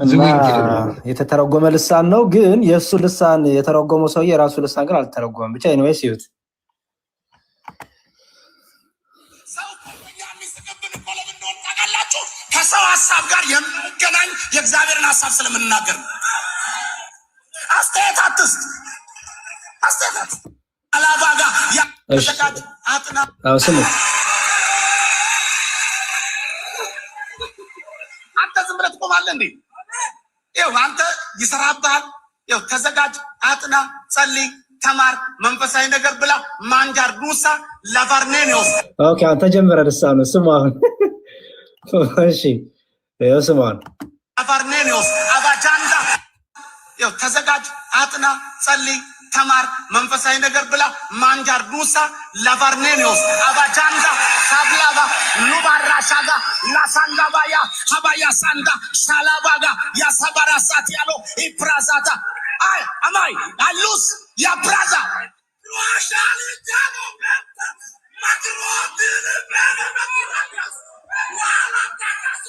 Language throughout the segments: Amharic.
እና የተተረጎመ ልሳን ነው ግን የሱ ልሳን የተረጎመው ሰው የራሱ ልሳን ግን አልተረጎመም ብቻ ኤኒዌይስ ይሁት ከሰው ሐሳብ ጋር የሚገናኝ የእግዚአብሔርን ሐሳብ ስለምንናገር አስተያየት አላባጋ ያተካት አጥና ስሙ አንተ ዝም ብለህ ትቆማለህ እንዴ? ይኸው አንተ ይሰራብሃል። ይኸው ተዘጋጅ፣ አጥና፣ ጸልይ፣ ተማር፣ መንፈሳዊ ነገር ብላ ማንጃር ዱሳ ላቫርኔኒዮስ ኦኬ አንተ ጀምረህ ልሳኑ ስሙ አሁን እሺ ስሙን ላቫርኔኒዮስ አባጃንዳ ይኸው ተዘጋጅ፣ አጥና፣ ጸልይ፣ ተማር፣ መንፈሳዊ ነገር ብላ ማንጃር ዱሳ ላቫርኔኒዮስ አባጃንዳ ሳብላባ ሉባራሻጋ ላሳንጋባያ ሀባያ ሳንዳ ሻላባጋ ያሳባራሳት ያለው ኢፕራዛታ አይ አማይ አሉስ ያ ብራዛ ዋሻሊ ዳሞ ማክሮዲን በነመራጋስ ዋላ ታካሶ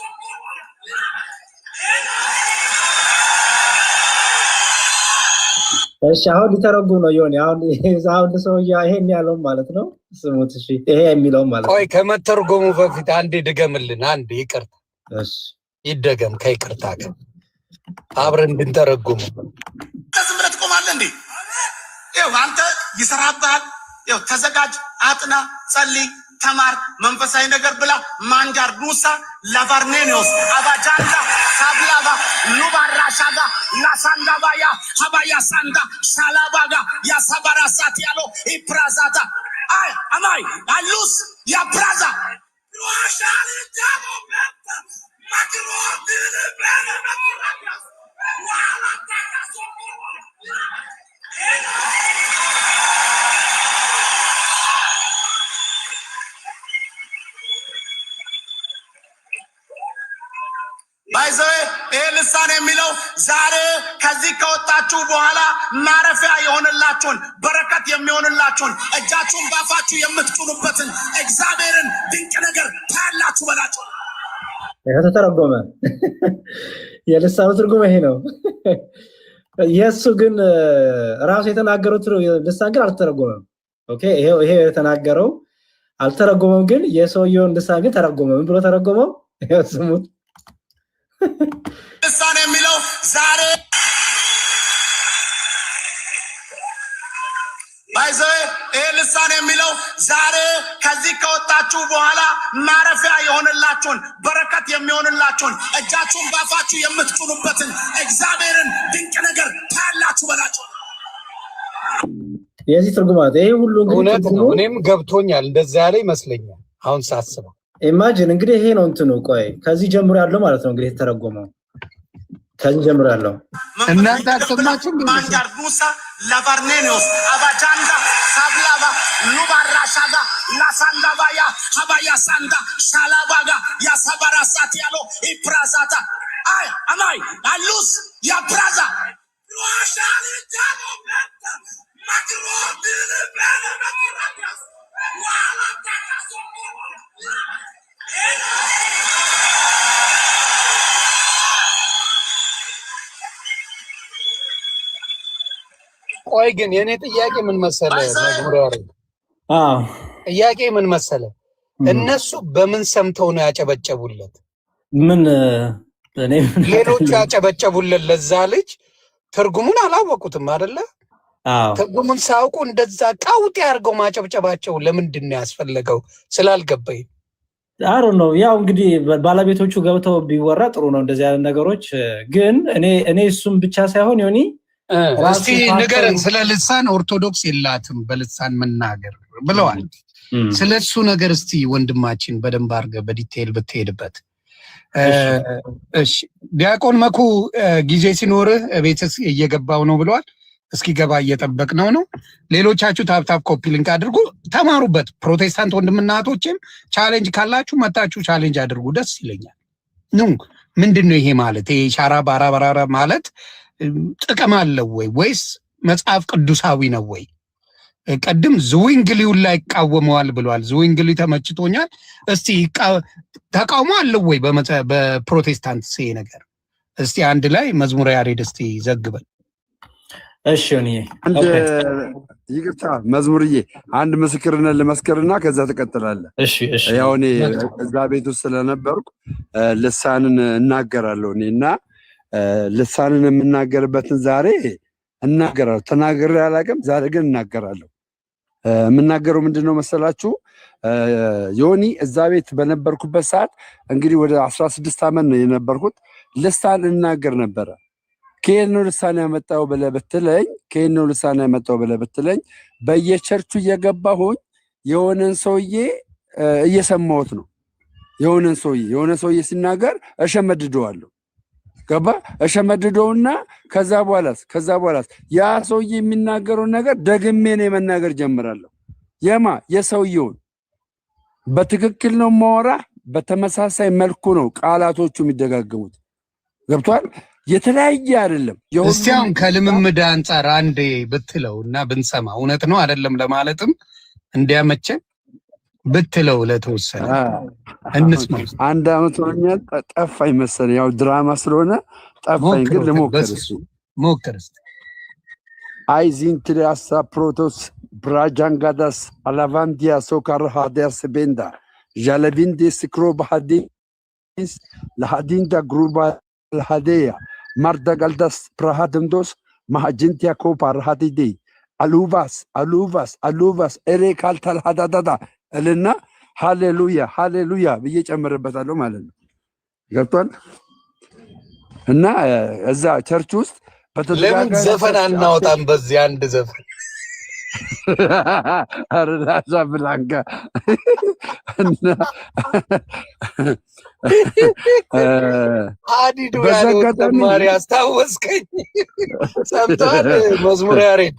እሺ አሁን ሊተረጉም ነው ይሆን አሁን ሰው ይሄን ያለው ማለት ነው ስሙት እሺ ይሄ የሚለው ማለት ነው ቆይ ከመተርጎሙ በፊት አንዴ ድገምልን አንዴ ይቅርታ እሺ ይደገም ከይቅርታ ጋር አብረን እንድንተረጉም ተዝምረት ቆማለህ እንዴ? ይኸው አንተ ይሰራብሃል። ይኸው ተዘጋጅ፣ አጥና፣ ጸልይ፣ ተማር፣ መንፈሳዊ ነገር ብላ ማንጃር ዱሳ ላቫርኔኒዮስ አባጃንዳ ሳብላባ ሉባራሻጋ ላሳንዳባያ ሀባያ ሳንዳ ሻላባጋ ያሳባራሳት ያለው ኢፕራዛታ አይ አማይ አሉስ ያ ብራዛ ዋሻሊ ዳሞ ማክሮዲን በነመራጋስ ዋላ ታካሶ ባይዘይ ልሳን የሚለው ዛሬ ከዚህ ከወጣችሁ በኋላ ማረፊያ የሆነላችሁን በረከት የሚሆንላችሁን እጃችሁን ባፋችሁ የምትጭኑበትን እግዚአብሔርን ድንቅ ነገር ታያላችሁ በላችሁ። ተተረጎመ የልሳኑ ትርጉም ይሄ ነው። የሱ ግን ራሱ የተናገሩት ልሳን ግን አልተረጎመም። ኦኬ ይሄ የተናገረው አልተረጎመም ግን የሰውየውን ልሳን ግን ተረጎመ። ምን ብሎ ተረጎመው? ስሙት ልሳን የሚለው ዛሬ ባይዘይ ልሳን የሚለው ዛሬ ከዚህ ከወጣችሁ በኋላ ማረፊያ የሆነላችሁን በረከት የሚሆንላችሁን እጃችሁን ባፋችሁ የምትጭኑበትን እግዚአብሔርን ድንቅ ነገር ታያላችሁ በላችሁ። የዚህ ትርጉማት ይሄ ሁሉ እውነት ነው። እኔም ገብቶኛል እንደዛ ያለ ይመስለኛል አሁን ሳስበው። ኢማጂን እንግዲህ ይሄ ነው እንትኑ ቆይ ከዚህ ጀምሮ ያለው ማለት ነው እንግዲህ የተረጎመው ከዚህ ጀምሮ ያለው እናንተ አሰማችሁ ማንጃር ዱሳ ላቫርኔኒዮስ አባጃንዳ ሳብላባ ሉባራሻጋ ላሳንዳባያ ሀባያ ሳንዳ ሻላባጋ ያሳባራሳት ያለው ኢፕራዛታ አይ አማይ አሉስ ያ ብራዛ ዋሻሊ ዳሞ ማክሮዲን በነመራጋስ ዋላ ታካሶ ቆይ ግን የኔ ጥያቄ ምን መሰለ መዝሙር ያረግ ጥያቄ ምን መሰለ እነሱ በምን ሰምተው ነው ያጨበጨቡለት? ምን ሌሎቹ ያጨበጨቡለት ለዛ ልጅ ትርጉሙን አላወቁትም አይደለ? ትርጉሙን ሳውቁ እንደዛ ቃውጤ ያርገው ማጨብጨባቸው ለምንድን ነው ያስፈልገው ስላልገባኝ አሮ ነው። ያው እንግዲህ ባለቤቶቹ ገብተው ቢወራ ጥሩ ነው እንደዚህ አይነት ነገሮች። ግን እኔ እሱም ብቻ ሳይሆን ዮኒ እስቲ ንገረን ስለ ልሳን ኦርቶዶክስ የላትም በልሳን መናገር ብለዋል። ስለሱ ነገር እስቲ ወንድማችን በደንብ አድርገህ በዲቴል ብትሄድበት። እሺ ዲያቆን መኩ ጊዜ ሲኖርህ ቤትስ እየገባው ነው ብለዋል። እስኪ ገባ እየጠበቅነው ነው። ሌሎቻችሁ ታፕታፕ ኮፒ ሊንክ አድርጉ፣ ተማሩበት። ፕሮቴስታንት ወንድምናቶችም ቻሌንጅ ካላችሁ መታችሁ ቻሌንጅ አድርጉ፣ ደስ ይለኛል። ኑ ምንድነው ይሄ ማለት? ይሄ ሻራ ባራባራ ማለት ጥቅም አለው ወይ ወይስ መጽሐፍ ቅዱሳዊ ነው ወይ? ቀድም ዝዊንግሊውን ላይ ይቃወመዋል ብሏል። ዝዊንግሊ ተመችቶኛል። እስቲ ተቃውሞ አለው ወይ በፕሮቴስታንት ይሄ ነገር? እስቲ አንድ ላይ መዝሙረ ያሬድ እስቲ ዘግበን። እሺ እኔ አንድ ይቅርታ መዝሙርዬ አንድ ምስክርነት ለመስከርና ከዛ ተቀጥላለህ። እሺ ያው እኔ እዛ ቤት ውስጥ ስለነበርኩ ልሳንን እናገራለሁ እኔና ልሳንን የምናገርበትን ዛሬ እናገራለሁ። ተናግሬ አላውቅም፣ ዛሬ ግን እናገራለሁ። የምናገረው ምንድነው መሰላችሁ? ዮኒ እዛ ቤት በነበርኩበት ሰዓት እንግዲህ ወደ 16 ዓመት ነው የነበርኩት። ልሳን እናገር ነበረ። ከየት ነው ልሳን ያመጣው ብለህ ብትለኝ በየቸርቹ እየገባሁኝ የሆነን ሰውዬ እየሰማሁት ነው። የሆነ ሰውዬ ሲናገር እሸመድደዋለሁ። ገባ? እሸመድደውና ከዛ በኋላስ ያ ሰውዬ የሚናገረውን ነገር ደግሜ ነው መናገር ጀምራለሁ። የሰውየውን በትክክል ነው ማወራ። በተመሳሳይ መልኩ ነው ቃላቶቹ የሚደጋገሙት። ገብቷል? የተለያየ አይደለም። እስቲ አሁን ከልምምድ አንጻር አንዴ ብትለው እና ብንሰማ እውነት ነው አይደለም ለማለትም እንዲያመቸን ብትለው ለተወሰነ እንስማ። አንድ አመት ሆኛል። ጠፋኝ መሰለኝ፣ ያው ድራማ ስለሆነ ጠፋኝ። ግን ሞክር እስቲ። አይዚንትሪያሳ ፕሮቶስ ብራጃንጋዳስ አላቫንዲያ ሶካር ሃዲያስ ቤንዳ ጃለቢንዴ ስክሮ ባህዲስ ለሃዲንዳ ግሩባ ለሃዴያ ማርዳጋልዳስ ፕራሃድምዶስ ማሃጅንቲያ ኮፓ ረሃዲዴ አሉቫስ ኤሬ ካልታል ሃዳዳዳ እልና ሃሌሉያ ብዬ ጨምርበታለሁ ማለት ነው። ገብቷል? እና እዛ ቸርች ውስጥ ለምን ዘፈን አናወጣም? በዚህ አንድ ዘፈን አረዳዛ ብላንጋ ሀዲዱ ያለው ተማሪ አስታወስከኝ። ሰምተሃል? መዝሙረ ያሬድ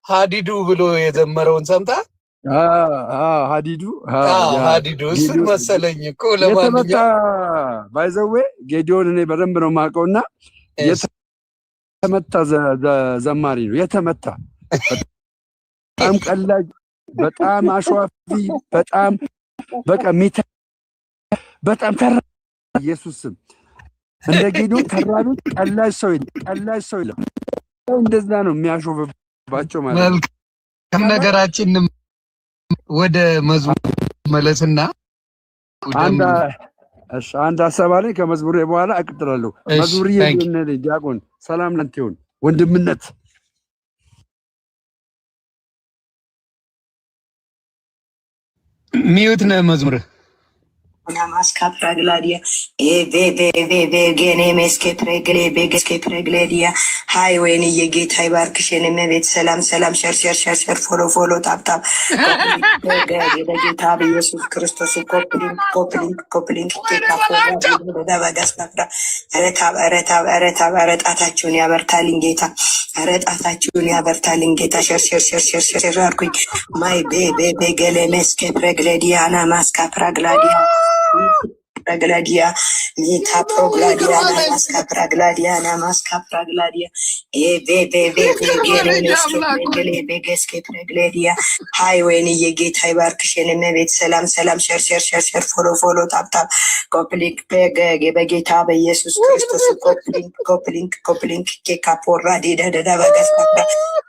ሀዲዱ ብሎ የዘመረውን ሰምተሃል? ሀዲዱ እሱን መሰለኝ እኮ። ለማንኛውም ባይዘዌ ጌዲዮን እኔ በደንብ ነው የማውቀውና የተመታ ዘማሪ ነው። የተመታ በጣም ቀላጅ፣ በጣም አሸዋፊ፣ በጣም በቃ በጣም ተራ ኢየሱስም እንደ ጌዲዮን ተራቢት ቀላጅ ሰው የለም። እንደዛ ነው የሚያሾፍባቸው ማለት ነው። ነገራችን ወደ መዝሙር መለስና አንድ ሀሳብ አለኝ። ከመዝሙሬ በኋላ እቀጥላለሁ። መዝሙር ዲያቆን ሰላም ላንተ ይሁን። ወንድምነት ሚዩት ነው መዝሙር Namaska pragladia genemeske pregledia ሃይዌን የጌታ ይባርክሽን መቤት ሰላም ሸር ፎሎ ታፕ በጌታ በኢየሱስ ክርስቶስ ኮፕሊንግ ጣታችሁን ያበርታልኝ ጌታ፣ ጣታችሁን ያበርታልኝ ጌታ። ሸር አልኩኝ። ማይ ገለመስኬ ፕሬግሌዲያ ናማስካ ፕራግላዲያ Pragladia, Mita Progladia, Namaska Pragladia, Namaska Pragladia, Begeske Pragladia, Highway, Yegit, Hibarkshin, Mevit, Salam, share, follow, tap, Coplink, Begeta, Jesus Christus, Coplink, Kekapora, Dida,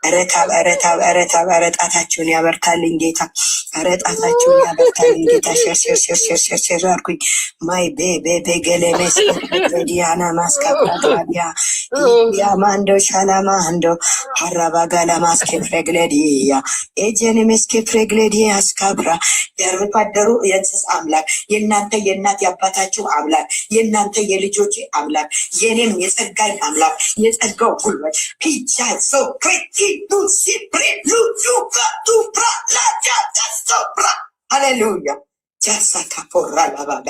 Aret, Atachunia, Bertalingeta, Aret, Atachunia, Bertalingeta, share, quick. My baby gelemes Diana maska pragladia Yamando shalamando Harabagala maske pregledia Ejenemeske pregledia skabra ያርፋደሩ የእንስስ አምላክ የእናንተ የእናት ያባታችሁ አምላክ የእናንተ የልጆች አምላክ የኔም የጸጋይ አምላክ የጸጋው ጉልበት ፒቻ ሶ ክሪቲ ቱ ሲፕሪ ሉ ቱ ፕራላጃ ተሶፕራ ሃሌሉያ ጃሳካ ፎራ ላባጋ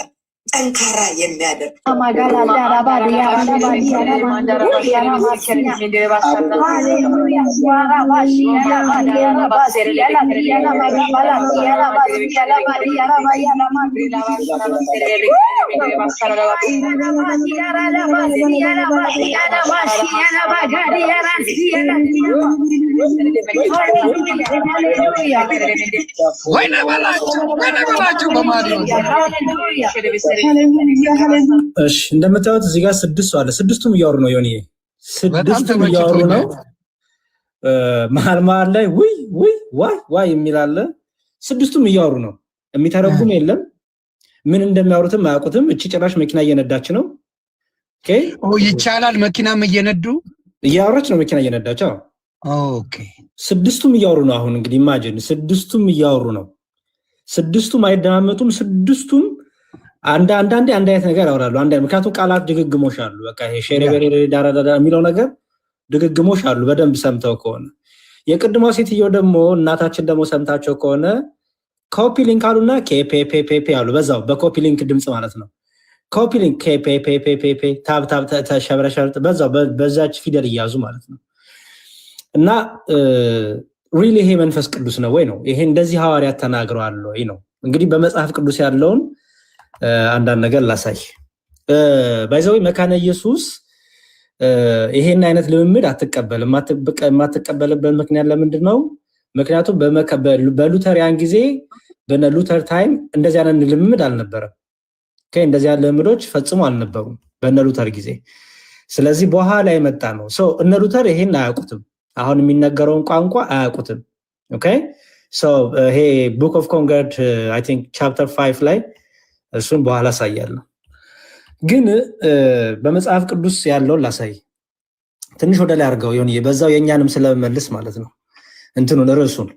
ጠንካራ የሚያደርግ ወይኔ በላቸው በማለት እሺ እንደምታዩት እዚህ ጋር 6 ሰው አለ። 6ቱም እያወሩ ነው። ዮኒ 6ቱም እያወሩ ነው። መሀል ላይ ዋይ የሚል አለ። 6ቱም እያወሩ ነው። የሚተረጉም የለም። ምን እንደሚያወሩትም አያውቁትም። እቺ ጭራሽ መኪና እየነዳች ነው። ኦኬ ይቻላል። መኪናም እያወራች ነው። መኪና እየነዳች። ኦኬ 6ቱም እያወሩ ነው። አሁን እንግዲህ ኢማጂን 6ቱም እያወሩ ነው። 6ቱም አይደማመጡም። 6ቱም አንዳንዴ አንድ አይነት ነገር ያወራሉ። ምክንያቱም ቃላት ድግግሞሽ አሉ። በቃ ይሄ ሼሬቤሬ ዳራዳራ የሚለው ነገር ድግግሞሽ አሉ። በደንብ ሰምተው ከሆነ የቅድሟ ሴትዮ ደግሞ እናታችን ደግሞ ሰምታቸው ከሆነ ኮፒ ሊንክ አሉና ኬፔፔፔ አሉ። በዛው በኮፒ ሊንክ ድምጽ ማለት ነው። ኮፒ ሊንክ ኬፔፔፔፔ ታብ ተሸብረሸብጥ በዛው በዛች ፊደል እያዙ ማለት ነው። እና ሪሊ ይሄ መንፈስ ቅዱስ ነው ወይ ነው? ይሄ እንደዚህ ሐዋርያት ተናግረዋል ወይ ነው? እንግዲህ በመጽሐፍ ቅዱስ ያለውን አንዳንድ ነገር ላሳይ። ባይዘው መካነ ኢየሱስ ይሄን አይነት ልምምድ አትቀበልም። የማትቀበልበት ምክንያት ለምንድን ነው? ምክንያቱም በሉተሪያን ጊዜ በነ ሉተር ታይም እንደዚህ አይነት ልምምድ አልነበረም። እንደዚህ አይነት ልምምዶች ፈጽሞ አልነበሩም በነ ሉተር ጊዜ። ስለዚህ በኋላ የመጣ ነው። እነ ሉተር ይሄን አያውቁትም። አሁን የሚነገረውን ቋንቋ አያውቁትም። ኦኬ ይሄ ቡክ ኦፍ ኮንኮርድ አይ ቲንክ ቻፕተር 5 ላይ እሱን በኋላ አሳያለሁ። ግን በመጽሐፍ ቅዱስ ያለውን ላሳይ። ትንሽ ወደ ላይ አድርገው ይሁን በዛው የኛንም ስለመልስ ማለት ነው እንትኑን ርዕሱን።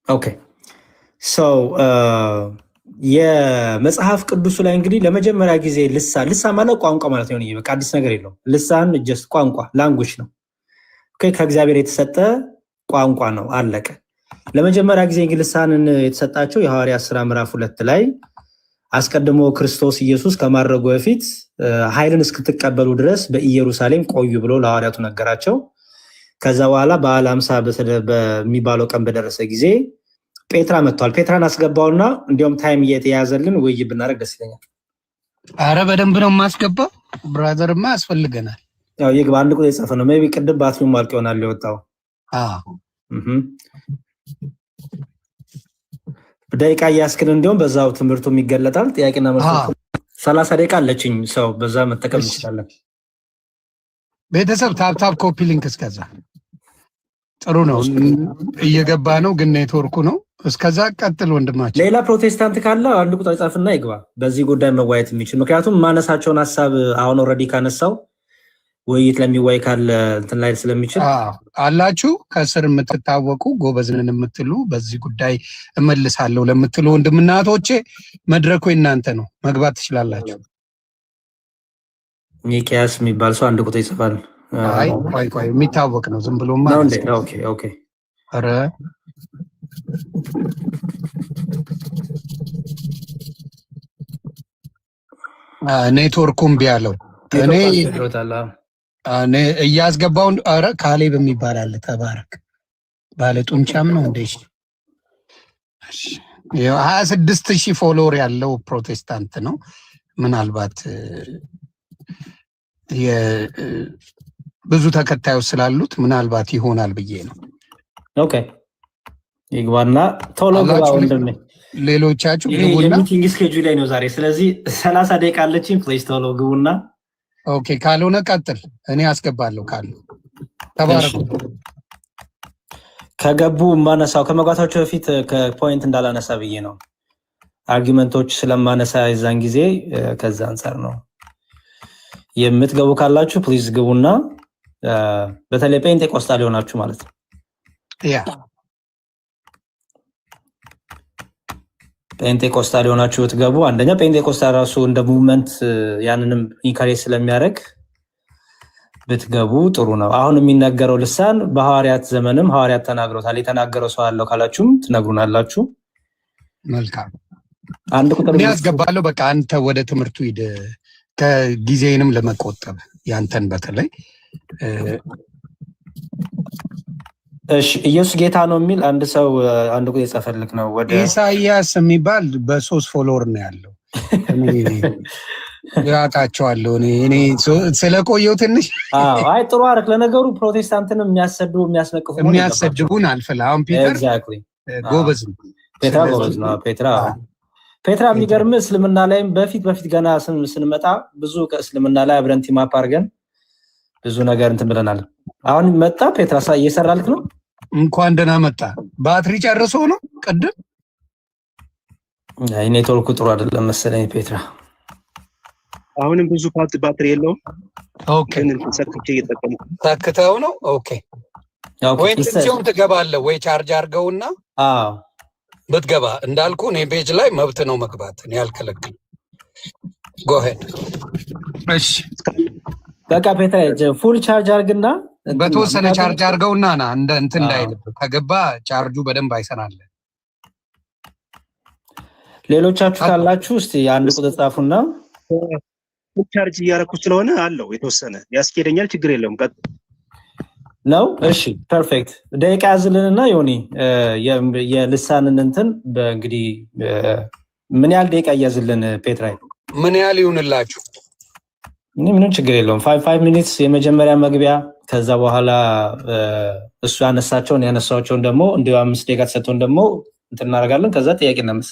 ኦኬ የመጽሐፍ ቅዱስ ላይ እንግዲህ ለመጀመሪያ ጊዜ ልሳን ማለት ቋንቋ ማለት ነው። በቃ አዲስ ነገር የለውም። ልሳን ጀስት ቋንቋ ላንጉጅ ነው። ኦኬ ከእግዚአብሔር የተሰጠ ቋንቋ ነው። አለቀ። ለመጀመሪያ ጊዜ እንግዲህ ልሳንን የተሰጣቸው የሐዋርያት ሥራ ምዕራፍ 2 ላይ አስቀድሞ ክርስቶስ ኢየሱስ ከማድረጉ በፊት ኃይልን እስክትቀበሉ ድረስ በኢየሩሳሌም ቆዩ ብሎ ለሐዋርያቱ ነገራቸው። ከዛ በኋላ በዓለ ሃምሳ በሚባለው ቀን በደረሰ ጊዜ ጴጥራ መጥቷል። ጴጥራን አስገባውና እንዲያውም ታይም እየተያዘልን ውይይት ብናደርግ ደስ ይለኛል። አረ በደንብ ነው የማስገባው። ብራዘርማ ያስፈልገናል። ያው ይግባ። አንድ ቁጥር የጻፈ ነው። ሜቢ ቅድም ባትሪው ማልቅ ይሆናል የወጣው። ደቂቃ እያስክን እንዲሁም በዛው ትምህርቱም ይገለጣል። ጥያቄና መልስ 30 ደቂቃ አለችኝ። ሰው በዛ መጠቀም እንችላለን። ቤተሰብ ታፕ ኮፒ ሊንክ እስከዛ ጥሩ ነው። እየገባ ነው ግን ኔትወርኩ ነው። እስከዛ ቀጥል ወንድማችን። ሌላ ፕሮቴስታንት ካለ አንድ ቁጥር ጻፍና ይግባ በዚህ ጉዳይ መዋየት የሚችል። ምክንያቱም ማነሳቸውን ሀሳብ አሁን ኦልሬዲ ካነሳው ውይይት ለሚዋይ ካለ እንትን ላይ ስለሚችል አላችሁ ከስር የምትታወቁ ጎበዝንን የምትሉ በዚህ ጉዳይ እመልሳለሁ ለምትሉ ወንድምና እህቶቼ መድረኩ እናንተ ነው፣ መግባት ትችላላችሁ። ሚኪያስ የሚባል ሰው አንድ ቁጥር ይጽፋል። ቆይ የሚታወቅ ነው ዝም ብሎ ማለት ነው። ኦኬ ኧረ ኔትወርኩም ቢያለው እኔ እያስገባውን። ኧረ ካሌብ የሚባል አለ። ተባረክ ባለ ጡንቻም ነው እንዴ? 26,000 ፎሎወር ያለው ፕሮቴስታንት ነው። ምናልባት ብዙ ተከታዮች ስላሉት ምናልባት ይሆናል ብዬ ነው። ኦኬ ይግባና ቶሎ ግባ ወንድሜ። ሌሎቻችሁ ግቡና ሚቲንግ ስኬጁል ላይ ነው ዛሬ። ስለዚህ 30 ደቂቃ አለችኝ። ፕሊዝ ቶሎ ግቡና። ኦኬ ካልሆነ ቀጥል፣ እኔ አስገባለሁ ካለ። ተባረኩ። ከገቡ ማነሳው ከመግባታቸው በፊት ከፖይንት እንዳላነሳ ብዬ ነው። አርጊመንቶች ስለማነሳ የዛን ጊዜ ከዛ አንፃር ነው። የምትገቡ ካላችሁ ፕሊዝ ግቡና፣ በተለይ ጴንጤቆስጣል ሆናችሁ ማለት ነው። ጴንጤቆስጣል ሆናችሁ ብትገቡ፣ አንደኛ ጴንጤቆስጣል ራሱ እንደ ሙቭመንት ያንንም ኢንካሬጅ ስለሚያደርግ ብትገቡ ጥሩ ነው። አሁን የሚነገረው ልሳን በሐዋርያት ዘመንም ሐዋርያት ተናግረውታል። የተናገረው ሰው አለው ካላችሁም ትነግሩናላችሁ። መልካም። አንድ ቁጥር እኔ አስገባለሁ። በቃ አንተ ወደ ትምህርቱ ሂድ፣ ከጊዜንም ለመቆጠብ ያንተን በተለይ እሺ። ኢየሱስ ጌታ ነው የሚል አንድ ሰው አንድ ቁጥር የጻፈልክ ነው። ወደ ኢሳይያስ የሚባል በ3 ፎሎወር ነው ያለው። ያውቃቸዋለሁ እኔ ስለቆየው ትንሽ። አይ ጥሩ አረክ። ለነገሩ ፕሮቴስታንትንም የሚያሰድቡን አልፈላ። አሁን ፒተር ጎበዝ ነው። ፔትራ ጎበዝ ነው። ፔትራ የሚገርም እስልምና ላይም በፊት ገና ስንመጣ ብዙ ከእስልምና ላይ አብረን ቲም አፕ አድርገን ብዙ ነገር እንትን ብለናል። አሁን መጣ ፔትራ እየሰራልክ ነው። እንኳን ደህና መጣ። ባትሪ ጨርሶ ነው ቅድም። አይ ኔትወርኩ ጥሩ አይደለም መሰለኝ ፔትራ። አሁንም ብዙ ባትሪ የለውም። ኦኬ ሰክቼ እየተጠቀምኩ ታክተው ነው። ኦኬ ወይ ትንሽም ትገባለህ ወይ ቻርጅ አድርገውና ብትገባ እንዳልኩ እኔ ፔጅ ላይ መብት ነው መግባት፣ እኔ አልከለክልም። ጎ ሄድ። እሺ በቃ ፔትራ ፉል ቻርጅ አድርግና በተወሰነ ቻርጅ አድርገውና ና እንደ እንትን እንዳይልብ ከገባ ቻርጁ በደንብ አይሰናለን። ሌሎቻችሁ ካላችሁ እስቲ አንድ ቁጥር ጻፉና ቻርጅ እያደረኩ ስለሆነ አለው የተወሰነ ያስኬደኛል። ችግር የለውም። ቀጥ ነው። እሺ ፐርፌክት። ደቂቃ ያዝልንና ዮኒ የልሳንን እንትን እንግዲህ ምን ያህል ደቂቃ እያዝልን ፔትራ? ምን ያህል ይሁንላችሁ? ምንም ችግር የለውም። 5 ሚኒትስ የመጀመሪያ መግቢያ፣ ከዛ በኋላ እሱ ያነሳቸውን ደግሞ እንዲሁ 5 ደቂቃ ተሰጥቶን ደግሞ እንትን እናደርጋለን። ከዛ ጥያቄ እናመስ።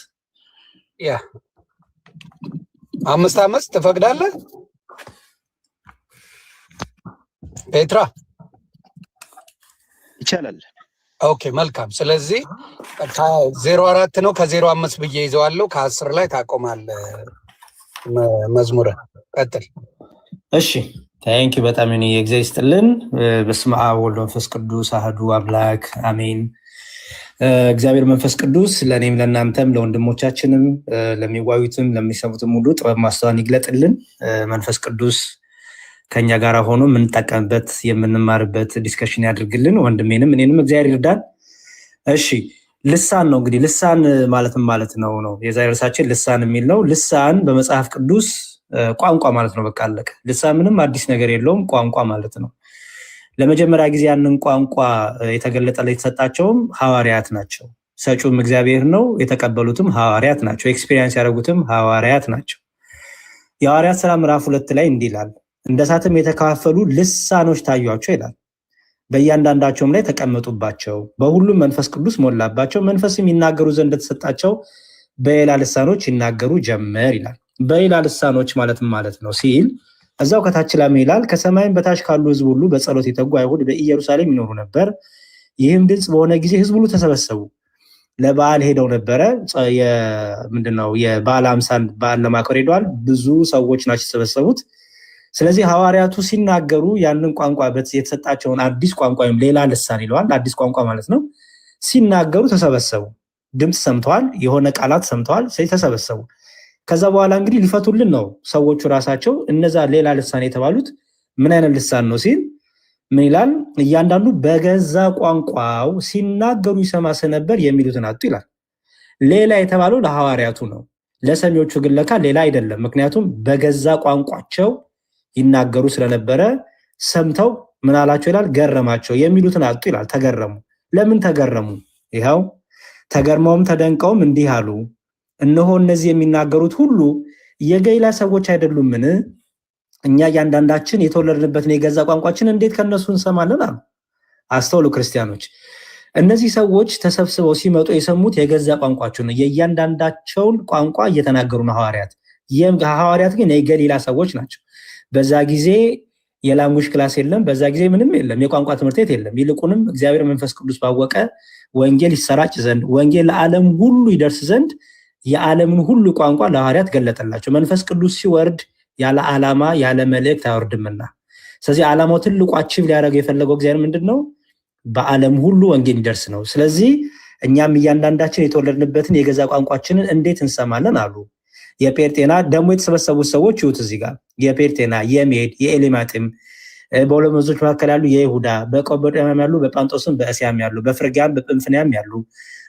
ያ 5 ትፈቅዳለህ ፔትራ? ይቻላል። ኦኬ መልካም። ስለዚህ 04 ነው ከ05 ብዬ ይዘዋለሁ። ከ10 ላይ ታቆማለህ። መዝሙረ ቀጥል። እሺ ታንኪ በጣም እኔ እግዚአብሔር ይስጥልን። በስመ አብ ወወልድ ወመንፈስ ቅዱስ አሐዱ አምላክ አሜን። እግዚአብሔር መንፈስ ቅዱስ ለእኔም ለእናንተም ለወንድሞቻችንም ለሚዋዩትም ለሚሰሙትም ሁሉ ጥበብ ማስተዋልን ይግለጥልን። መንፈስ ቅዱስ ከኛ ጋር ሆኖ የምንጠቀምበት የምንማርበት ዲስከሽን ያድርግልን። ወንድሜንም እኔንም እግዚአብሔር ይርዳን። እሺ ልሳን ነው እንግዲህ ልሳን ማለትም ማለት ነው የዛሬ ርዕሳችን ልሳን የሚል ነው። ልሳን በመጽሐፍ ቅዱስ ቋንቋ ማለት ነው። በቃ አለቀ። ልሳን ምንም አዲስ ነገር የለውም፣ ቋንቋ ማለት ነው። ለመጀመሪያ ጊዜ ያንን ቋንቋ የተገለጠለት የተሰጣቸውም ሐዋርያት ናቸው። ሰጪውም እግዚአብሔር ነው፣ የተቀበሉትም ሐዋርያት ናቸው፣ ኤክስፒሪየንስ ያደረጉትም ሐዋርያት ናቸው። የሐዋርያት ሥራ ምዕራፍ 2 ላይ እንዲህ ይላል፣ እንደ እሳትም የተከፋፈሉ ልሳኖች ታዩአቸው ይላል። በእያንዳንዳቸውም ላይ ተቀመጡባቸው፣ በሁሉም መንፈስ ቅዱስ ሞላባቸው፣ መንፈስም ይናገሩ ዘንድ እንደተሰጣቸው በሌላ ልሳኖች ይናገሩ ጀመር ይላል። በሌላ ልሳኖች ማለት ነው ሲል እዛው ከታች ላይ ይላል፣ ከሰማይም በታች ካሉ ሕዝብ ሁሉ በጸሎት የተጉ አይሁድ በኢየሩሳሌም ይኖሩ ነበር። ይህም ድምፅ በሆነ ጊዜ ሕዝብ ሁሉ ተሰበሰቡ። ለበዓል ሄደው ነበረ። ምንድነው የበዓለ ሃምሳን በዓል ለማክበር ሄደዋል። ብዙ ሰዎች ናቸው የተሰበሰቡት። ስለዚህ ሐዋርያቱ ሲናገሩ ያንን ቋንቋ የተሰጣቸውን አዲስ ቋንቋ ወይም ሌላ ልሳን ይለዋል፣ አዲስ ቋንቋ ማለት ነው። ሲናገሩ ተሰበሰቡ። ድምፅ ሰምተዋል፣ የሆነ ቃላት ሰምተዋል፣ ተሰበሰቡ። ከዛ በኋላ እንግዲህ ሊፈቱልን ነው ሰዎቹ ራሳቸው። እነዛ ሌላ ልሳን የተባሉት ምን አይነት ልሳን ነው ሲል ምን ይላል? እያንዳንዱ በገዛ ቋንቋው ሲናገሩ ይሰማ ስለነበር የሚሉትን አጡ ይላል። ሌላ የተባለው ለሐዋርያቱ ነው። ለሰሚዎቹ ግን ለካ ሌላ አይደለም። ምክንያቱም በገዛ ቋንቋቸው ይናገሩ ስለነበረ ሰምተው ምን አላቸው ይላል? ገረማቸው። የሚሉትን አጡ ይላል። ተገረሙ። ለምን ተገረሙ? ይኸው ተገርመውም ተደንቀውም እንዲህ አሉ፣ እነሆ እነዚህ የሚናገሩት ሁሉ የገሊላ ሰዎች አይደሉምን? እኛ እያንዳንዳችን የተወለድንበትን የገዛ ቋንቋችን እንዴት ከነሱ እንሰማለን አሉ። አስተውሉ ክርስቲያኖች፣ እነዚህ ሰዎች ተሰብስበው ሲመጡ የሰሙት የገዛ ቋንቋቸው ነው። የእያንዳንዳቸውን ቋንቋ እየተናገሩ ነው ሐዋርያት። ሐዋርያት ግን የገሊላ ሰዎች ናቸው። በዛ ጊዜ የላንጉጅ ክላስ የለም፣ በዛ ጊዜ ምንም የለም፣ የቋንቋ ትምህርት ቤት የለም። ይልቁንም እግዚአብሔር መንፈስ ቅዱስ ባወቀ ወንጌል ይሰራጭ ዘንድ ወንጌል ለዓለም ሁሉ ይደርስ ዘንድ የዓለምን ሁሉ ቋንቋ ለሐዋርያት ገለጠላቸው። መንፈስ ቅዱስ ሲወርድ ያለ ዓላማ ያለ መልእክት አይወርድምና፣ ስለዚህ ዓላማው ትልቁ አቺቭ ሊያደርገው የፈለገው እግዚአብሔር ምንድነው? በዓለም ሁሉ ወንጌል ይደርስ ነው። ስለዚህ እኛም እያንዳንዳችን የተወለድንበትን የገዛ ቋንቋችንን እንዴት እንሰማለን አሉ። የጴርጤና ደግሞ የተሰበሰቡት ሰዎች ይሁት እዚህ ጋር የጴርጤና፣ የሜድ፣ የኤሌማጥም በሁለት ወንዞች መካከል ያሉ የይሁዳ፣ በቀጰዶቅያም ያሉ፣ በጳንጦስም በእስያም ያሉ፣ በፍርግያም በጵንፍልያም ያሉ፣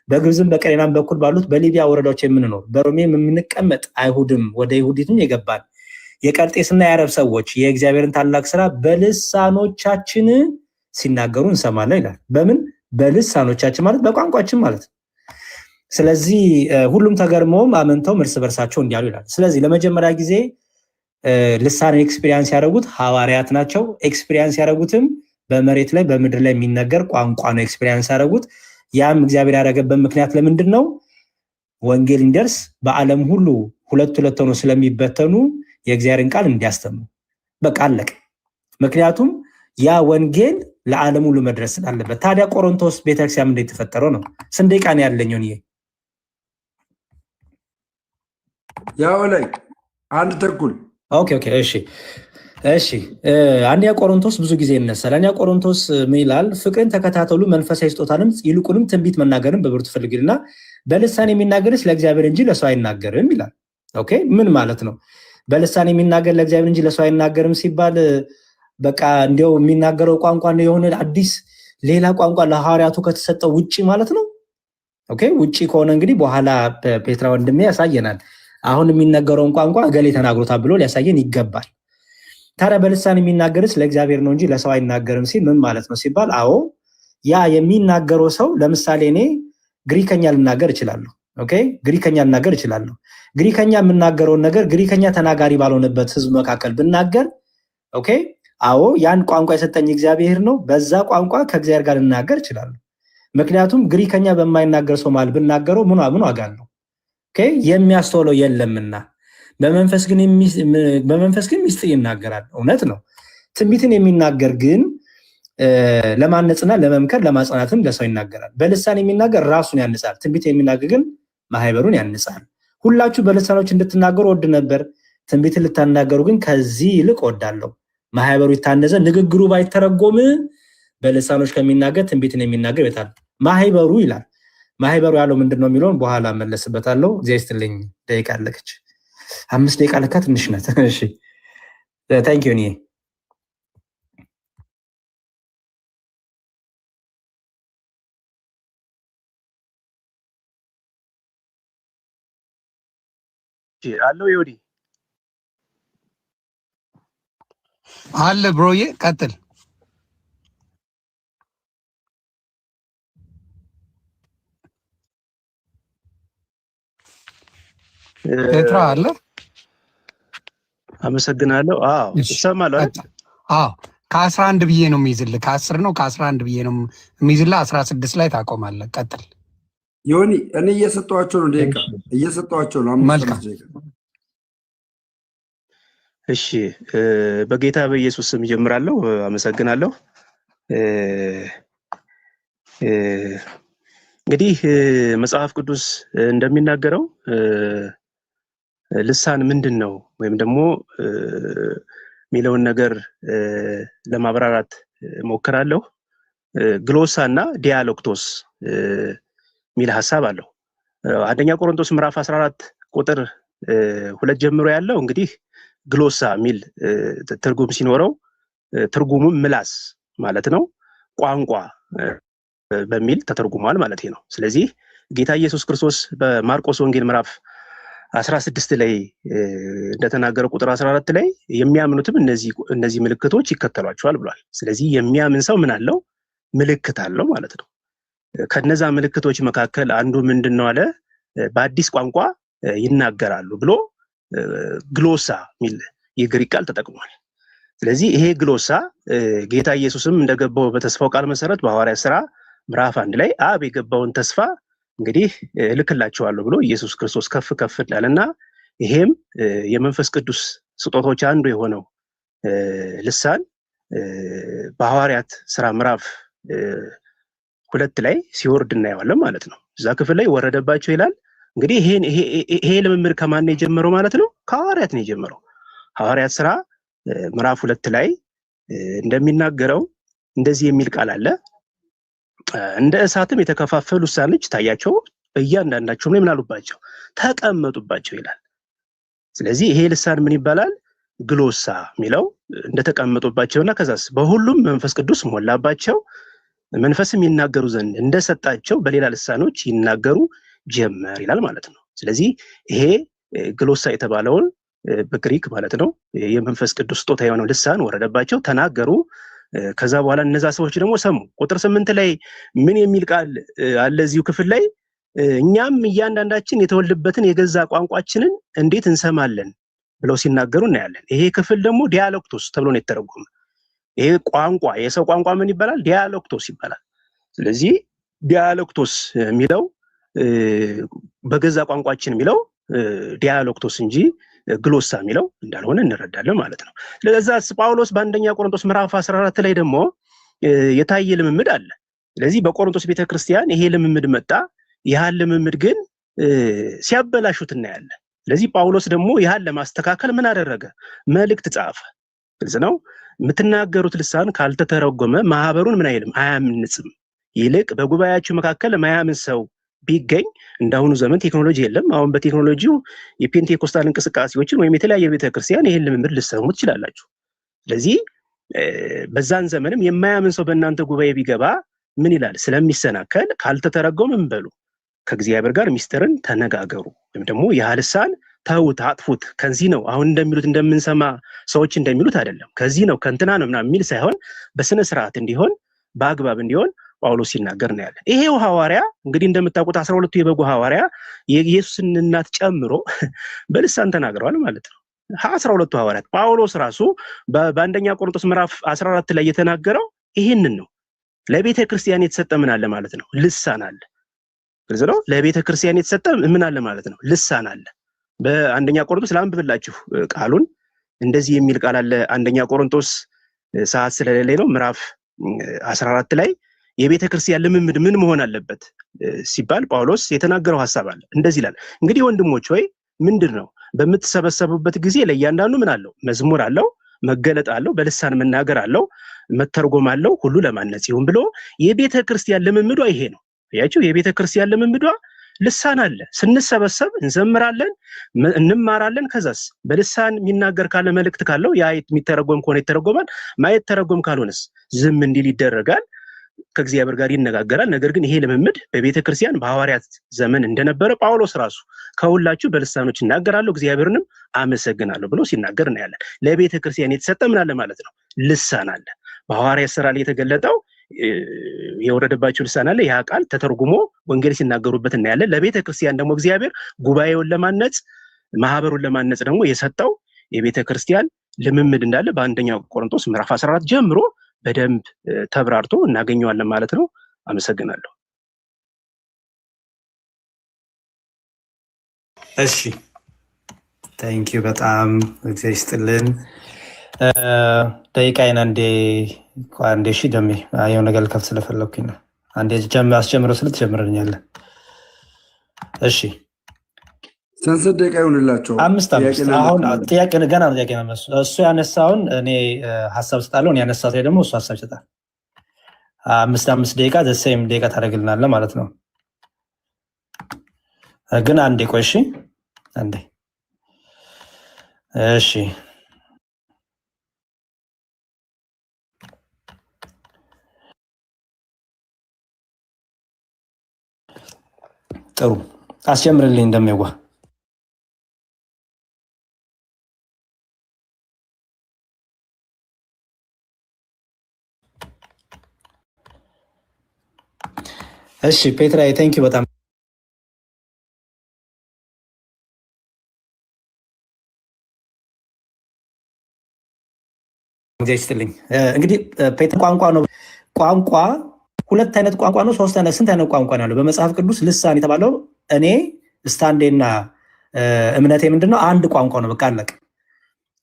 በግብዝም በቀሬናም በኩል ባሉት በሊቢያ ወረዳዎች የምንኖር በሮሜም የምንቀመጥ አይሁድም ወደ ይሁዲትም የገባን የቀርጤስና የአረብ ሰዎች የእግዚአብሔርን ታላቅ ስራ በልሳኖቻችን ሲናገሩ እንሰማለን ይላል። በምን? በልሳኖቻችን ማለት በቋንቋችን ማለት ነው። ስለዚህ ሁሉም ተገርመውም አመንተውም እርስ በርሳቸው እንዲያሉ ይላል። ስለዚህ ለመጀመሪያ ጊዜ ልሳንን ኤክስፒሪየንስ ያደረጉት ሐዋርያት ናቸው። ኤክስፒሪየንስ ያደረጉትም በመሬት ላይ በምድር ላይ የሚነገር ቋንቋ ነው ኤክስፒሪየንስ ያደረጉት። ያም እግዚአብሔር ያደረገበት ምክንያት ለምንድን ነው? ወንጌል እንዲደርስ በዓለም ሁሉ ሁለት ሆነው ስለሚበተኑ የእግዚአብሔርን ቃል እንዲያስተምሩ በቃ አለቀ። ምክንያቱም ያ ወንጌል ለዓለም ሁሉ መድረስ ስላለበት። ታዲያ ቆሮንቶስ ቤተክርስቲያን እንዴት ተፈጠረው ነው? ስንት ደቂቃ ነው ያለኝ? ያው ላይ 1:30 ኦኬ እሺ አንደኛ ቆሮንቶስ ብዙ ጊዜ ይነሳል። አንደኛ ቆሮንቶስ ምን ይላል? ፍቅርን ተከታተሉ፣ መንፈሳዊ ስጦታንም ይልቁንም ትንቢት መናገርን በብርቱ ፈልጉና በልሳን የሚናገርስ ለእግዚአብሔር እንጂ ለሰው አይናገርም ይላል። ኦኬ ምን ማለት ነው? በልሳን የሚናገር ለእግዚአብሔር እንጂ ለሰው አይናገርም ሲባል በቃ እንዲያው የሚናገረው ቋንቋ ነው የሆነ አዲስ ሌላ ቋንቋ ለሐዋርያቱ ከተሰጠው ውጪ ማለት ነው። ኦኬ ውጪ ከሆነ እንግዲህ በኋላ ፔትራ ወንድሜ ያሳየናል። አሁን የሚነገረውን ቋንቋ እገሌ ተናግሮታል ብሎ ሊያሳየን ይገባል። ታዲያ በልሳን የሚናገርስ ለእግዚአብሔር ነው እንጂ ለሰው አይናገርም ሲል ምን ማለት ነው ሲባል፣ አዎ ያ የሚናገረው ሰው ለምሳሌ እኔ ግሪከኛ ልናገር እችላለሁ። ኦኬ ግሪከኛ ልናገር እችላለሁ። ግሪከኛ የምናገረውን ነገር ግሪከኛ ተናጋሪ ባልሆነበት ህዝብ መካከል ብናገር ኦኬ አዎ ያን ቋንቋ የሰጠኝ እግዚአብሔር ነው። በዛ ቋንቋ ከእግዚአብሔር ጋር ልናገር እችላለሁ። ምክንያቱም ግሪከኛ በማይናገር ሰው ማለት ብናገረው ምን ዋጋ አለው? ኦኬ የሚያስተውለው የለምና በመንፈስ ግን ምስጢር ይናገራል። እውነት ነው። ትንቢትን የሚናገር ግን ለማነጽና ለመምከር ለማጽናትም ለሰው ይናገራል። በልሳን የሚናገር ራሱን ያንጻል፣ ትንቢት የሚናገር ግን ማህበሩን ያንጻል። ሁላችሁ በልሳኖች እንድትናገሩ ወድ ነበር፣ ትንቢትን ልታናገሩ ግን ከዚህ ይልቅ ወዳለሁ። ማህበሩ ይታነዘ፣ ንግግሩ ባይተረጎም በልሳኖች ከሚናገር ትንቢትን የሚናገር ይበልጣል። ማህበሩ ይላል። ማህበሩ ያለው ምንድነው የሚለውን በኋላ መለስበታለሁ። እግዚአብሔር ይስጥልኝ። ደቂቃ አለቀች። 5 ደቂቃ ለካ ትንሽ ናት። እሺ ታንክ ዩ። አለው ይወዲ አለ ብሮዬ ቀጥል። ፔትራ አለ። አመሰግናለሁ። አዎ እሰማለሁ። አዎ ከ11 ብዬ ነው የሚይዝልህ። ከ10 ነው ከ11 ብዬ ነው የሚይዝልህ። 16 ላይ ታቆማለህ። ቀጥል ዮኒ። እኔ እየሰጧቸው ነው፣ ደቂቃ እየሰጧቸው ነው። መልካም እሺ፣ በጌታ በኢየሱስ ስም ጀምራለሁ። አመሰግናለሁ። እንግዲህ መጽሐፍ ቅዱስ እንደሚናገረው ልሳን ምንድን ነው ወይም ደግሞ የሚለውን ነገር ለማብራራት ሞክራለሁ። ግሎሳ እና ዲያሎክቶስ የሚል ሀሳብ አለው። አንደኛ ቆሮንቶስ ምዕራፍ 14 ቁጥር 2 ጀምሮ ያለው እንግዲህ ግሎሳ የሚል ትርጉም ሲኖረው ትርጉሙም ምላስ ማለት ነው፣ ቋንቋ በሚል ተተርጉሟል ማለት ነው። ስለዚህ ጌታ ኢየሱስ ክርስቶስ በማርቆስ ወንጌል ምዕራፍ 16 ላይ እንደተናገረው ቁጥር 14 ላይ የሚያምኑትም እነዚህ ምልክቶች ይከተሏቸዋል ብሏል። ስለዚህ የሚያምን ሰው ምን አለው? ምልክት አለው ማለት ነው። ከነዛ ምልክቶች መካከል አንዱ ምንድነው አለ? በአዲስ ቋንቋ ይናገራሉ ብሎ ግሎሳ የሚል የግሪክ ቃል ተጠቅሟል። ስለዚህ ይሄ ግሎሳ ጌታ ኢየሱስም እንደገባው በተስፋው ቃል መሰረት በሐዋርያት ሥራ ምዕራፍ 1 ላይ አብ የገባውን ተስፋ እንግዲህ እልክላቸዋለሁ ብሎ ኢየሱስ ክርስቶስ ከፍ እንዳለና ይሄም የመንፈስ ቅዱስ ስጦታዎች አንዱ የሆነው ልሳን በሐዋርያት ሥራ ምዕራፍ 2 ላይ ሲወርድ እናየዋለን ማለት ነው። እዛ ክፍል ላይ ወረደባቸው ይላል። እንግዲህ ይሄ ልምምድ ከማን ነው የጀመረው ማለት ነው? ከሐዋርያት ነው የጀመረው። ሐዋርያት ሥራ ምዕራፍ 2 ላይ እንደሚናገረው እንደዚህ የሚል ቃል አለ። እንደ እሳትም የተከፋፈሉ ልሳኖች ታያቸው፣ በእያንዳንዳቸው ላይ ምን አሉባቸው? ተቀመጡባቸው ይላል። ስለዚህ ይሄ ልሳን ምን ይባላል? ግሎሳ የሚለው እንደተቀመጡባቸውና ከዛስ በሁሉም መንፈስ ቅዱስ ሞላባቸው፣ መንፈስም ይናገሩ ዘንድ እንደሰጣቸው በሌላ ልሳኖች ይናገሩ ጀመር ይላል ማለት ነው። ስለዚህ ይሄ ግሎሳ የተባለውን በግሪክ ማለት ነው የመንፈስ ቅዱስ ስጦታ የሆነው ልሳን ወረደባቸው፣ ተናገሩ። ከዛ በኋላ እነዛ ሰዎች ደግሞ ሰሙ። ቁጥር 8 ላይ ምን የሚል ቃል አለ እዚሁ ክፍል ላይ? እኛም እያንዳንዳችን የተወለድበትን የገዛ ቋንቋችንን እንዴት እንሰማለን ብለው ሲናገሩ እናያለን። ይሄ ክፍል ደግሞ ዲያሎክቶስ ተብሎ ነው የተተረጎመ። ይሄ ቋንቋ የሰው ቋንቋ ምን ይባላል? ዲያሎክቶስ ይባላል። ስለዚህ ዲያሎክቶስ የሚለው በገዛ ቋንቋችን የሚለው ዲያሎክቶስ እንጂ ግሎሳ የሚለው እንዳልሆነ እንረዳለን ማለት ነው። ስለዚህ ጳውሎስ በአንደኛ ቆሮንቶስ ምዕራፍ 14 ላይ ደግሞ የታየ ልምምድ አለ። ስለዚህ በቆሮንቶስ ቤተክርስቲያን ይሄ ልምምድ መጣ። ያህል ልምምድ ግን ሲያበላሹት እናያለን። ስለዚህ ጳውሎስ ደግሞ ያህል ለማስተካከል ምን አደረገ? መልእክት ጻፈ። ግልጽ ነው። የምትናገሩት ልሳን ካልተተረጎመ ማህበሩን ምን አይልም አያምንጽም። ይልቅ በጉባኤያችሁ መካከል ማያምን ሰው ቢገኝ እንዳሁኑ ዘመን ቴክኖሎጂ የለም። አሁን በቴክኖሎጂው የፔንቴኮስታል እንቅስቃሴዎችን ወይም የተለያየ ቤተክርስቲያን ይሄን ልምምድ ልትሰሙ ትችላላችሁ። ስለዚህ በዛን ዘመንም የማያምን ሰው በእናንተ ጉባኤ ቢገባ ምን ይላል? ስለሚሰናከል ካልተተረጎመ ምን በሉ ከእግዚአብሔር ጋር ሚስጥርን ተነጋገሩ፣ ወይም ደግሞ ያልሳን ተውት፣ አጥፉት። ከዚህ ነው አሁን እንደሚሉት እንደምንሰማ ሰዎች እንደሚሉት አይደለም። ከዚህ ነው ከእንትና ነው ምናምን የሚል ሳይሆን በስነ ስርዓት እንዲሆን በአግባብ እንዲሆን ጳውሎስ ሲናገር ነው ያለን። ይሄው ሐዋርያ እንግዲህ እንደምታውቁት 12ቱ የበጉ ሐዋርያ የኢየሱስን እናት ጨምሮ በልሳን ተናግረዋል ማለት ነው። 12ቱ ሐዋርያት ጳውሎስ ራሱ በአንደኛ ቆሮንቶስ ምዕራፍ 14 ላይ የተናገረው ይሄንን ነው። ለቤተ ክርስቲያን የተሰጠ ምን አለ ማለት ነው? ልሳን አለ። ግልጽ ነው። ለቤተ ክርስቲያን የተሰጠ ምን አለ ማለት ነው? ልሳን አለ። በአንደኛ ቆሮንቶስ ላንብብላችሁ ቃሉን። እንደዚህ የሚል ቃል አለ። አንደኛ ቆሮንቶስ ሰዓት ስለሌለ ነው ምዕራፍ 14 ላይ የቤተ ክርስቲያን ልምምድ ምን መሆን አለበት ሲባል ጳውሎስ የተናገረው ሐሳብ አለ። እንደዚህ ይላል፣ እንግዲህ ወንድሞች ሆይ ምንድነው በምትሰበሰቡበት ጊዜ ለእያንዳንዱ ምን አለው? መዝሙር አለው፣ መገለጥ አለው፣ በልሳን መናገር አለው፣ መተርጎም አለው፣ ሁሉ ለማነጽ ይሁን ብሎ የቤተ ክርስቲያን ልምምዷ ይሄ ነው። ያያችሁ፣ የቤተ ክርስቲያን ልምምዷ ልሳን አለ። ስንሰበሰብ እንዘምራለን፣ እንማራለን። ከዛስ በልሳን የሚናገር ካለ መልእክት ካለው ያ የሚተረጎም ከሆነ ይተረጎማል፣ ማይተረጎም ካልሆነስ ዝም እንዲል ይደረጋል፣ ከእግዚአብሔር ጋር ይነጋገራል። ነገር ግን ይሄ ልምምድ በቤተ ክርስቲያን በሐዋርያት ዘመን እንደነበረ ጳውሎስ ራሱ ከሁላችሁ በልሳኖች እናገራለሁ እግዚአብሔርንም አመሰግናለሁ ብሎ ሲናገር እናያለን። ለቤተ ክርስቲያን የተሰጠ ምን አለ ማለት ነው? ልሳን አለ። በሐዋርያት ሥራ ላይ የተገለጠው የወረደባቸው ልሳን አለ። ያ ቃል ተተርጉሞ ወንጌል ሲናገሩበት እናያለን። ለቤተ ክርስቲያን ደግሞ እግዚአብሔር ጉባኤውን ለማነጽ ማህበሩን ለማነጽ ደግሞ የሰጠው የቤተ ክርስቲያን ልምምድ እንዳለ በአንደኛው ቆሮንቶስ ምዕራፍ 14 ጀምሮ በደንብ ተብራርቶ እናገኘዋለን ማለት ነው። አመሰግናለሁ። እሺ ታንኪዩ በጣም እግዚአብሔር ይስጥልን። ደቂቃዬን አንዴ እሺ ደሜ የሆነ ነገር ልከፍት ስለፈለኩኝ ነው። አንዴ አስጀምረው ስል ትጀምረኛለህ። እሺ ስንት ደቂቃ ይሆንላቸው? 5 አሁን ጥያቄ ገና ነው። ጥያቄ ነው እሱ ያነሳውን እኔ ሀሳብ ስጣለሁ፣ እኔ ያነሳት ላይ ደግሞ እሱ ሀሳብ ይሰጣል። 5 ደቂቃ ዘሴም ደቂቃ ታደርግልናለህ ማለት ነው። ግን አንዴ ቆይ እሺ፣ አንዴ እሺ ጥሩ አስጀምርልኝ እንደሚዋ እሺ ፔትራ ቴንኪው በጣም ይስጥልኝ። እንግዲህ ፔትራ ቋንቋ ነው። ቋንቋ ሁለት አይነት ቋንቋ ነው፣ ሶስት አይነት ስንት አይነት ቋንቋ ነው ያለው በመጽሐፍ ቅዱስ? ልሳን የተባለው እኔ ስታንዴና እምነቴ ምንድነው? አንድ ቋንቋ ነው። በቃ አለቀ።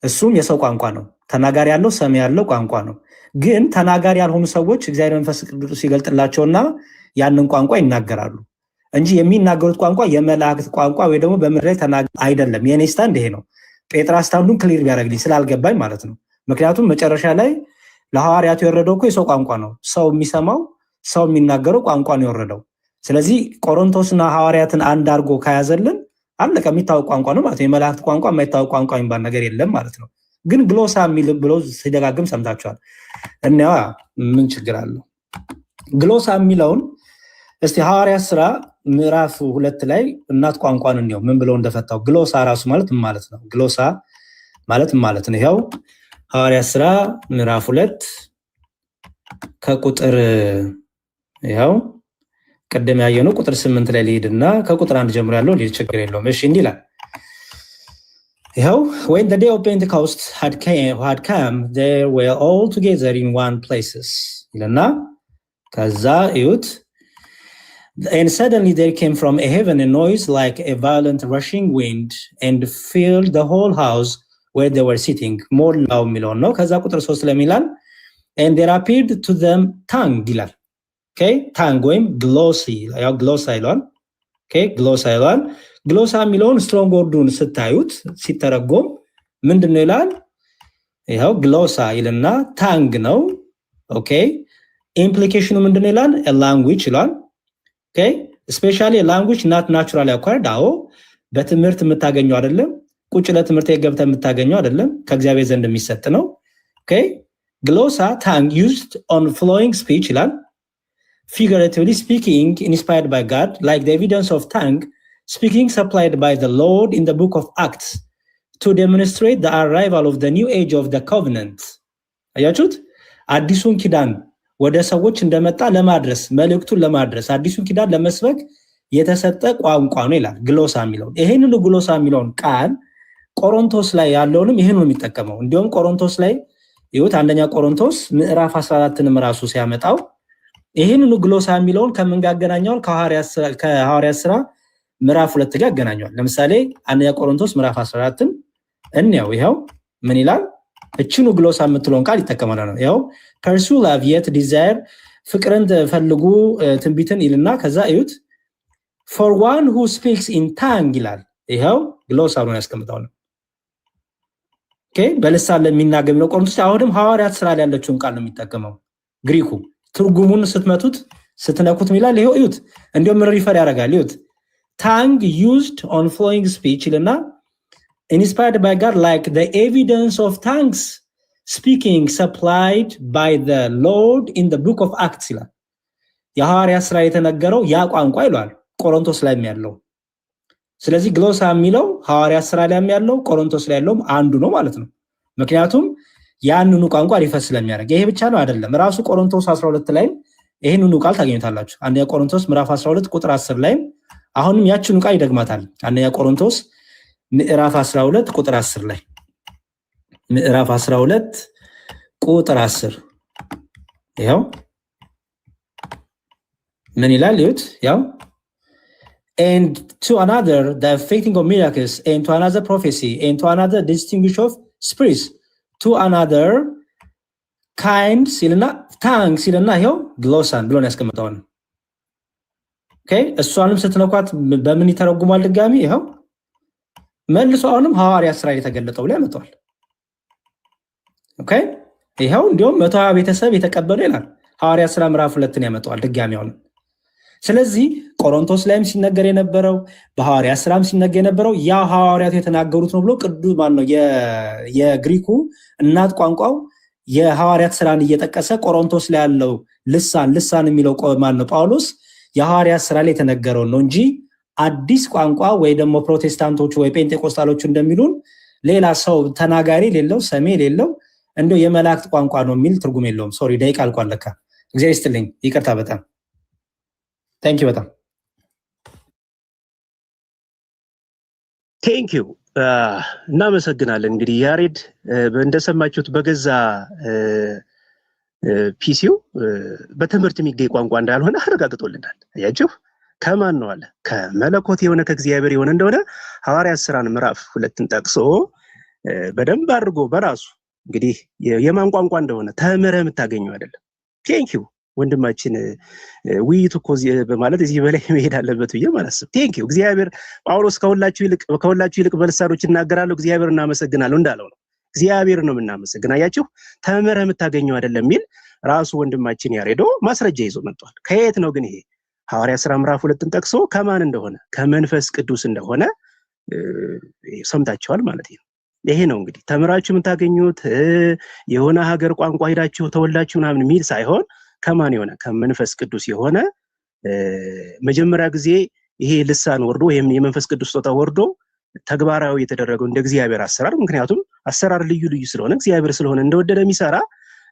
እሱም የሰው ቋንቋ ነው። ተናጋሪ ያለው ሰሚ ያለው ቋንቋ ነው። ግን ተናጋሪ ያልሆኑ ሰዎች እግዚአብሔር መንፈስ ቅዱስ ሲገልጥላቸውና ያንን ቋንቋ ይናገራሉ እንጂ የሚናገሩት ቋንቋ የመላእክት ቋንቋ ወይ ደግሞ በምድር ላይ ተናጋሪ አይደለም። የኔ ስታንድ ይሄ ነው። ጴጥራ ስታንዱን ክሊር ቢያደርግልኝ ስላልገባኝ ማለት ነው። ምክንያቱም መጨረሻ ላይ ለሐዋርያቱ የወረደው እኮ የሰው ቋንቋ ነው። ሰው የሚሰማው ሰው የሚናገረው ቋንቋ ነው የወረደው። ስለዚህ ቆሮንቶስና ሐዋርያትን አንድ አድርጎ ከያዘልን አለቀ። የሚታወቅ ቋንቋ ነው ማለት ነው። የመላእክት ቋንቋ የማይታወቅ ቋንቋ የሚባል ነገር የለም ማለት ነው። ግን ግሎሳ የሚል ብሎ ሲደጋግም ሰምታችኋል። እና ምን ችግር አለው? ግሎሳ የሚለውን እስቲ ሐዋርያት ሥራ ምዕራፍ 2 ላይ እናት ቋንቋን እንየው ምን ብሎ እንደፈታው። ግሎሳ ራሱ ማለት ምን ማለት ነው? ግሎሳ ማለት ምን ማለት ነው? ይኸው ሐዋርያት ሥራ ምዕራፍ 2 ከቁጥር ይኸው ቀደም ያየነው ቁጥር 8 ላይ ሊሄድና ከቁጥር 1 ጀምሮ ያለው ሊል ችግር የለውም። እሺ እንዲህ ይላል። ይኸው when the day of Pentecost had come they were all together in one places ይልና ከዛ እዩት And suddenly there came from a heaven a noise like a violent rushing wind and filled the whole house where they were sitting. More now milon no kaza ቁጥር 3 ላይ ሚላል and there appeared to them tongue ይላል okay tongue ወይም glossy ያው glossy ይላል okay glossy ይላል glossy ሚለውን strong word-ን ስታዩት ሲተረጎም ምንድነው ይላል ይሄው glossy ይልና tongue ነው okay implication ምንድነው ይላል a language ይላል okay especially a language not naturally acquired አዎ በትምህርት የምታገኘው አይደለም ቁጭ ለትምህርት የገብተ የምታገኘው አይደለም ከእግዚአብሔር ዘንድ የሚሰጥ ነው okay glossa tongue used on flowing speech ይላል figuratively speaking inspired by God like the evidence of tongue speaking supplied by the Lord in the book of Acts to demonstrate the arrival of the new age of the covenant አያችሁት አዲሱን ኪዳን ወደ ሰዎች እንደመጣ ለማድረስ መልእክቱን ለማድረስ አዲሱን ኪዳን ለመስበክ የተሰጠ ቋንቋ ነው ይላል ግሎሳ የሚለው ይሄንን ግሎሳ የሚለውን ቃል ቆሮንቶስ ላይ ያለውንም ይሄን ነው የሚጠቀመው እንዲሁም ቆሮንቶስ ላይ ይሁት አንደኛ ቆሮንቶስ ምዕራፍ 14ንም ራሱ ሲያመጣው ይሄንን ግሎሳ የሚለውን ከምን ጋር ያገናኘዋል ከሐዋርያት ሥራ ምዕራፍ 2 ጋር ያገናኘዋል ለምሳሌ አንደኛ ቆሮንቶስ ምዕራፍ 14ን እንየው ይሄው ምን ይላል እቺኑ ግሎሳ የምትለውን ቃል ይተከማል ነው ያው pursue love yet desire ፍቅርን ፈልጉ ትንቢትን ይልና ከዛ እዩት for one who speaks in tongue ይላል ይሄው ግሎሳውን ያስቀምጣው ነው okay በልሳን ለሚናገር ነው ቆሮንቶስ አሁንም ሐዋርያት ሥራ ላይ ያለችውን ቃል ነው የሚጠቀመው ግሪኩ ትርጉሙን ስትመቱት ስትነኩት ይላል ይሄው እዩት እንዲሁም ሪፈር ያደርጋል እዩት tongue used on flowing speech ይልና inspired by God like the evidence of tongues speaking supplied by the Lord in the book of Acts ይላል የሐዋርያት ሥራ የተነገረው ያ ቋንቋ ይላል ቆሮንቶስ ላይ ያለው ስለዚህ ግሎሳ የሚለው ሐዋርያት ሥራ ላይ ያለው ቆሮንቶስ ላይ ያለው አንዱ ነው ማለት ነው ምክንያቱም ያንኑ ቋንቋ ሪፈር ስለሚያደርግ ይሄ ብቻ ነው አይደለም ራሱ ቆሮንቶስ 12 ላይ ይሄንኑ ቃል ታገኙታላችሁ አንደኛ ቆሮንቶስ ምዕራፍ 12 ቁጥር 10 ላይ አሁንም ያችኑ ቃል ይደግማታል አንደኛ ቆሮንቶስ ምዕራፍ 12 ቁጥር 10 ላይ ምዕራፍ 12 ቁጥር 10 ያው ምን ይላል ይሁት ያው and to another the faithing of miracles and to another prophecy and to another distinguish of spirits to another kinds ይልና tongues ይልና ይሄው ግሎሳን ብሎ ነው ያስቀምጠው okay እሷንም ስትነኳት በምን ይተረጉማል ድጋሚ ይሄው መልሶ አሁንም ሐዋርያት ሥራ የተገለጠው ላይ መጥቷል okay ይሄው እንዲሁም 120 ቤተሰብ የተቀበሉ ይላል ሐዋርያት ሥራ ምዕራፍ 2ን ያመጣዋል ድጋሚ አሁን ስለዚህ ቆሮንቶስ ላይም ሲነገር የነበረው በሐዋርያት ሥራም ሲነገር የነበረው ያ ሐዋርያት የተናገሩት ነው ብሎ ቅዱስ ማን ነው የግሪኩ እናት ቋንቋው የሐዋርያት ሥራን እየጠቀሰ ቆሮንቶስ ላይ ያለው ልሳን የሚለው ማን ነው ጳውሎስ የሐዋርያት ሥራ ላይ የተነገረው ነው እንጂ አዲስ ቋንቋ ወይ ደግሞ ፕሮቴስታንቶቹ ወይ ጴንጤቆስጣሎቹ እንደሚሉን ሌላ ሰው ተናጋሪ ሌለው ሰሜ ሌለው እንደው የመላእክት ቋንቋ ነው የሚል ትርጉም የለውም ሶሪ ደቂቃ አልቋል ለካ እግዚአብሔር ይስጥልኝ ይቅርታ በጣም thank you በጣም thank you እናመሰግናለን እንግዲህ ያሬድ እንደሰማችሁት በገዛ ፒሲው በትምህርት የሚገኝ ቋንቋ እንዳልሆነ አረጋግጦልናል አያችሁ ከማን ነው አለ ከመለኮት የሆነ ከእግዚአብሔር የሆነ እንደሆነ ሐዋርያት ሥራን ምዕራፍ 2ን ጠቅሶ በደንብ አድርጎ በራሱ እንግዲህ የማን ቋንቋ እንደሆነ ተምረህ የምታገኘው አይደለም ቴንክ ዩ ወንድማችን ውይይቱ እኮ በማለት እዚህ በላይ መሄድ አለበት ብዬ ማለስብ ቴንክ ዩ እግዚአብሔር ጳውሎስ ከሁላችሁ ይልቅ በልሳኖች እናገራለሁ እግዚአብሔር እናመሰግናለሁ እንዳለው ነው እግዚአብሔር ነው የምናመሰግነው አያችሁ ተምረህ የምታገኘው አይደለም የሚል ራሱ ወንድማችን ያሬዶ ማስረጃ ይዞ መጥቷል ከየት ነው ግን ይሄ ሐዋርያት ሥራ ምዕራፍ 2ን ጠቅሶ ከማን እንደሆነ ከመንፈስ ቅዱስ እንደሆነ ሰምታችኋል ማለት ነው ይሄ ነው እንግዲህ ተምራችሁ የምታገኙት የሆነ ሀገር ቋንቋ ሄዳችሁ ተወላችሁ ምናምን የሚል ሳይሆን ከማን የሆነ ከመንፈስ ቅዱስ የሆነ መጀመሪያ ጊዜ ይሄ ልሳን ወርዶ ወይም የመንፈስ ቅዱስ ስጦታ ወርዶ ተግባራዊ የተደረገው እንደ እግዚአብሔር አሰራር ምክንያቱም አሰራር ልዩ ስለሆነ እግዚአብሔር ስለሆነ እንደወደደ የሚሰራ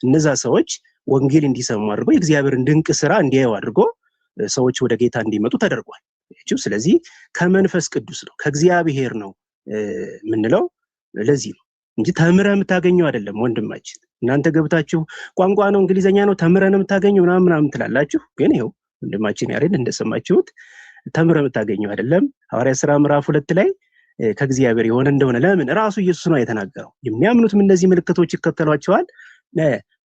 እነዛ ሰዎች ወንጌል እንዲሰሙ አድርጎ የእግዚአብሔርን ድንቅ ስራ እንዲያዩ አድርጎ ሰዎች ወደ ጌታ እንዲመጡ ተደርጓል ስለዚህ ከመንፈስ ቅዱስ ነው ከእግዚአብሔር ነው ምንለው ለዚህ ነው እንጂ ተምረህ የምታገኘው አይደለም ወንድማችን እናንተ ገብታችሁ ቋንቋ ነው እንግሊዘኛ ነው ተምረህ የምታገኘው ምናምን ትላላችሁ ግን ይሄው ወንድማችን ያሬድ እንደሰማችሁት ተምረ የምታገኘው አይደለም። ሐዋርያት ሥራ ምዕራፍ 2 ላይ ከእግዚአብሔር የሆነ እንደሆነ ለምን ራሱ ኢየሱስ ነው የተናገረው። የሚያምኑትም እነዚህ ምልክቶች ይከተሏቸዋል፣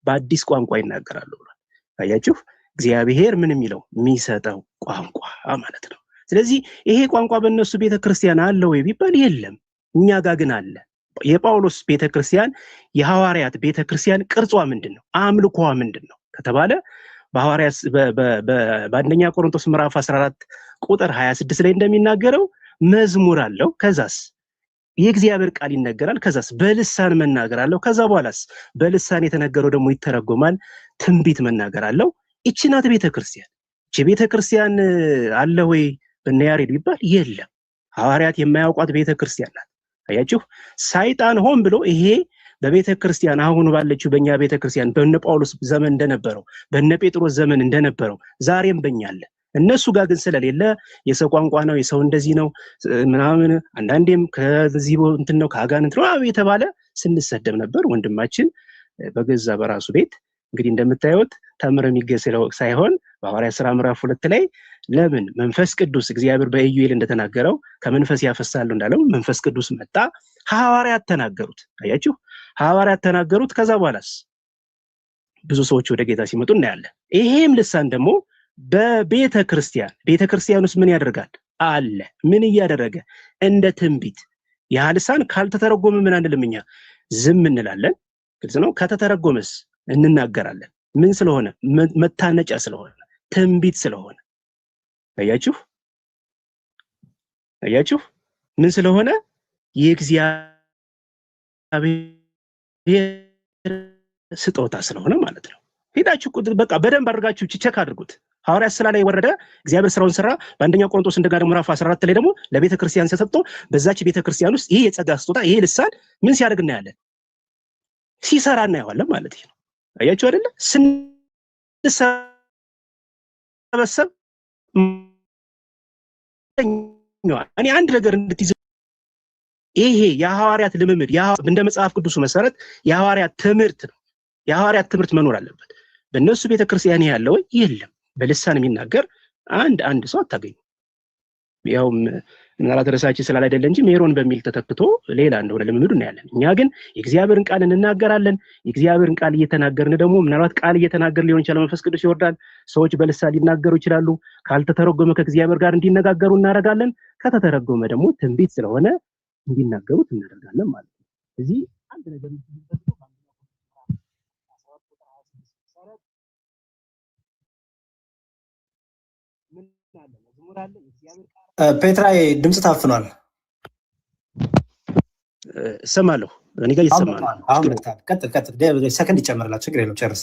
በአዲስ ቋንቋ ይናገራሉ ብሏል። አያችሁ እግዚአብሔር ምን የሚለው የሚሰጠው ቋንቋ ማለት ነው። ስለዚህ ይሄ ቋንቋ በእነሱ ቤተክርስቲያን አለ ወይ ቢባል የለም፣ እኛ ጋር ግን አለ። የጳውሎስ ቤተክርስቲያን የሐዋርያት ቤተክርስቲያን ቅርጿ ምንድነው? አምልኮዋ ምንድነው ከተባለ በሐዋርያት በአንደኛ ቆሮንቶስ ምዕራፍ 14 ቁጥር 26 ላይ እንደሚናገረው መዝሙር አለው፣ ከዛስ የእግዚአብሔር ቃል ይነገራል፣ ከዛስ በልሳን መናገር አለው፣ ከዛ በኋላስ በልሳን የተነገረው ደግሞ ይተረጎማል፣ ትንቢት መናገር አለው። እቺ ናት ቤተክርስቲያን። እቺ ቤተክርስቲያን አለ ወይ በእነ ያሬድ ቢባል የለም። ሐዋርያት የማያውቋት ቤተክርስቲያን ናት። አያችሁ ሰይጣን ሆን ብሎ ይሄ በቤተክርስቲያን አሁን ባለችው በእኛ ቤተክርስቲያን በእነ ጳውሎስ ዘመን እንደነበረው በእነ ጴጥሮስ ዘመን እንደነበረው ዛሬም በእኛ አለ። እነሱ ጋር ግን ስለሌለ የሰው ቋንቋ ነው፣ የሰው እንደዚህ ነው ምናምን፣ አንዳንዴም ከዚህ እንትን ነው ከአጋንንት ነው የተባለ ስንሰደብ ነበር። ወንድማችን በገዛ በራሱ ቤት እንግዲህ እንደምታዩት ተምረ የሚገሰለው ሳይሆን በሐዋርያት ሥራ ምዕራፍ 2 ላይ ለምን መንፈስ ቅዱስ እግዚአብሔር በኢዩኤል እንደተናገረው ከመንፈስ ያፈሳሉ እንዳለው መንፈስ ቅዱስ መጣ፣ ሐዋርያት ተናገሩት። አያችሁ ሐዋርያት ተናገሩት። ከዛ በኋላስ ብዙ ሰዎች ወደ ጌታ ሲመጡ እናያለን። ይሄም ልሳን ደግሞ ቤተክርስቲያን ውስጥ ምን ያደርጋል አለ። ምን እያደረገ እንደ ትንቢት ያ ልሳን ካልተተረጎመ ምን አንልም እኛ ዝም እንላለን። ግልጽ ነው። ከተተረጎመስ እንናገራለን። ምን ስለሆነ? መታነጫ ስለሆነ፣ ትንቢት ስለሆነ። አያችሁ ምን ስለሆነ? የእግዚአብሔር ስጦታ ስለሆነ ማለት ነው። ሄዳችሁ በቃ በደንብ አድርጋችሁ ቼክ አድርጉት። ሐዋርያት ሥራ ላይ ወረደ፣ እግዚአብሔር ስራውን ሰራ። በአንደኛ ቆሮንቶስ እንደጋር ምዕራፍ 14 ላይ ደግሞ ለቤተክርስቲያን ተሰጥቶ በዛች ቤተክርስቲያን ውስጥ ይሄ የጸጋ ስጦታ ይሄ ልሳን ምን ሲያደርግ እናያለን? ሲሰራ እናየዋለን ማለት ነው። አያችሁ አይደለ? ስንሰበሰብ እኔ አንድ ነገር እንድትይዙ ይሄ የሐዋርያት ልምምድ እንደ መጽሐፍ ቅዱስ መሰረት የሐዋርያት ትምህርት ነው። የሐዋርያት ትምህርት መኖር አለበት። በእነሱ ቤተክርስቲያን ያለው የለም። በልሳን የሚናገር አንድ ሰው አታገኙ። ያው ምናልባት ርዕሳችን ስላል አይደለ እንጂ ሜሮን በሚል ተተክቶ ሌላ እንደሆነ ልምምዱ እናያለን። እኛ ግን የእግዚአብሔርን ቃል እንናገራለን። የእግዚአብሔርን ቃል እየተናገርን ደግሞ ምናልባት ቃል እየተናገር ሊሆን ይችላል፣ መንፈስ ቅዱስ ይወርዳል፣ ሰዎች በልሳን ሊናገሩ ይችላሉ። ካልተተረጎመ ከእግዚአብሔር ጋር እንዲነጋገሩ እናደርጋለን። ከተተረጎመ ደግሞ ትንቢት ስለሆነ እንዲናገሩት እናደርጋለን ማለት ነው። እዚህ አንድ ነገር ፔትራይ ድምጽ ታፍኗል። እሰማለሁ። እኔ ጋር ይሰማል። አሁን ቀጥል ሰከንድ ይጨምርላል። ችግር የለውም ጨርስ።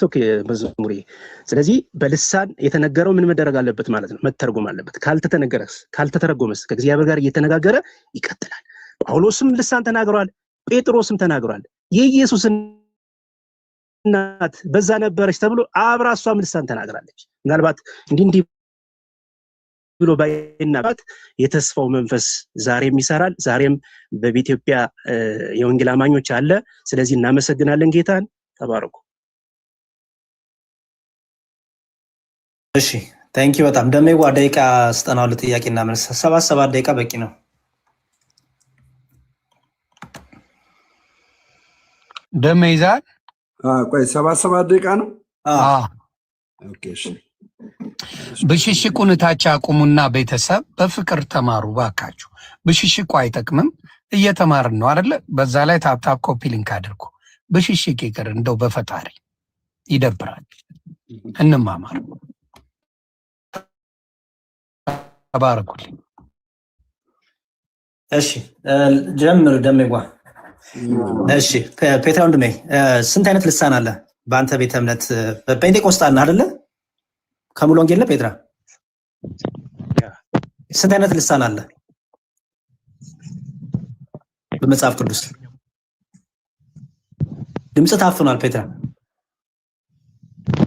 ኦኬ መዝሙሬ። ስለዚህ በልሳን የተነገረው ምን መደረግ አለበት ማለት ነው? መተርጎም አለበት። ካልተተረጎመስ ከእግዚአብሔር ጋር እየተነጋገረ ይቀጥላል። ጳውሎስም ልሳን ተናግሯል፣ ጴጥሮስም ተናግሯል። የኢየሱስ እናት በዛ ነበረች ተብሎ አብራ እሷም ልሳን ተናግራለች። ምናልባት እንዲህ ብሎ ባይናባት የተስፋው መንፈስ ዛሬም ይሰራል። ዛሬም በኢትዮጵያ የወንጌል አማኞች አለ። ስለዚህ እናመሰግናለን ጌታን። ተባረኩ። እሺ ታንኪ በጣም ደሜዋ ደቂቃ ስጠናው ለጥያቄና መልስ 7 ደቂቃ በቂ ነው። ደሜ ይዛል። ቆይ 7 ደቂቃ ነው። ኦኬ እሺ። ብሽሽቁን ታች አቁሙና ቤተሰብ በፍቅር ተማሩ ባካችሁ። ብሽሽቁ አይጠቅምም። እየተማርን ነው አይደለ? በዛ ላይ ታፕታፕ ኮፒ ሊንክ አድርጉ። ብሽሽቅ ይቅር፣ እንደው በፈጣሪ ይደብራል። እንማማር። ተባረኩልኝ። እሺ ጀምር ደሜዋ። እሺ ፔትራ ወንድሜ ስንት አይነት ልሳን አለ በአንተ ቤተ እምነት? በጴንጤቆስጣን አይደለ? ከሙሉ ወንጌል ነው ፔትራ? ስንት አይነት ልሳን አለ በመጽሐፍ ቅዱስ? ድምጽ ታፍኗል ፔትራ።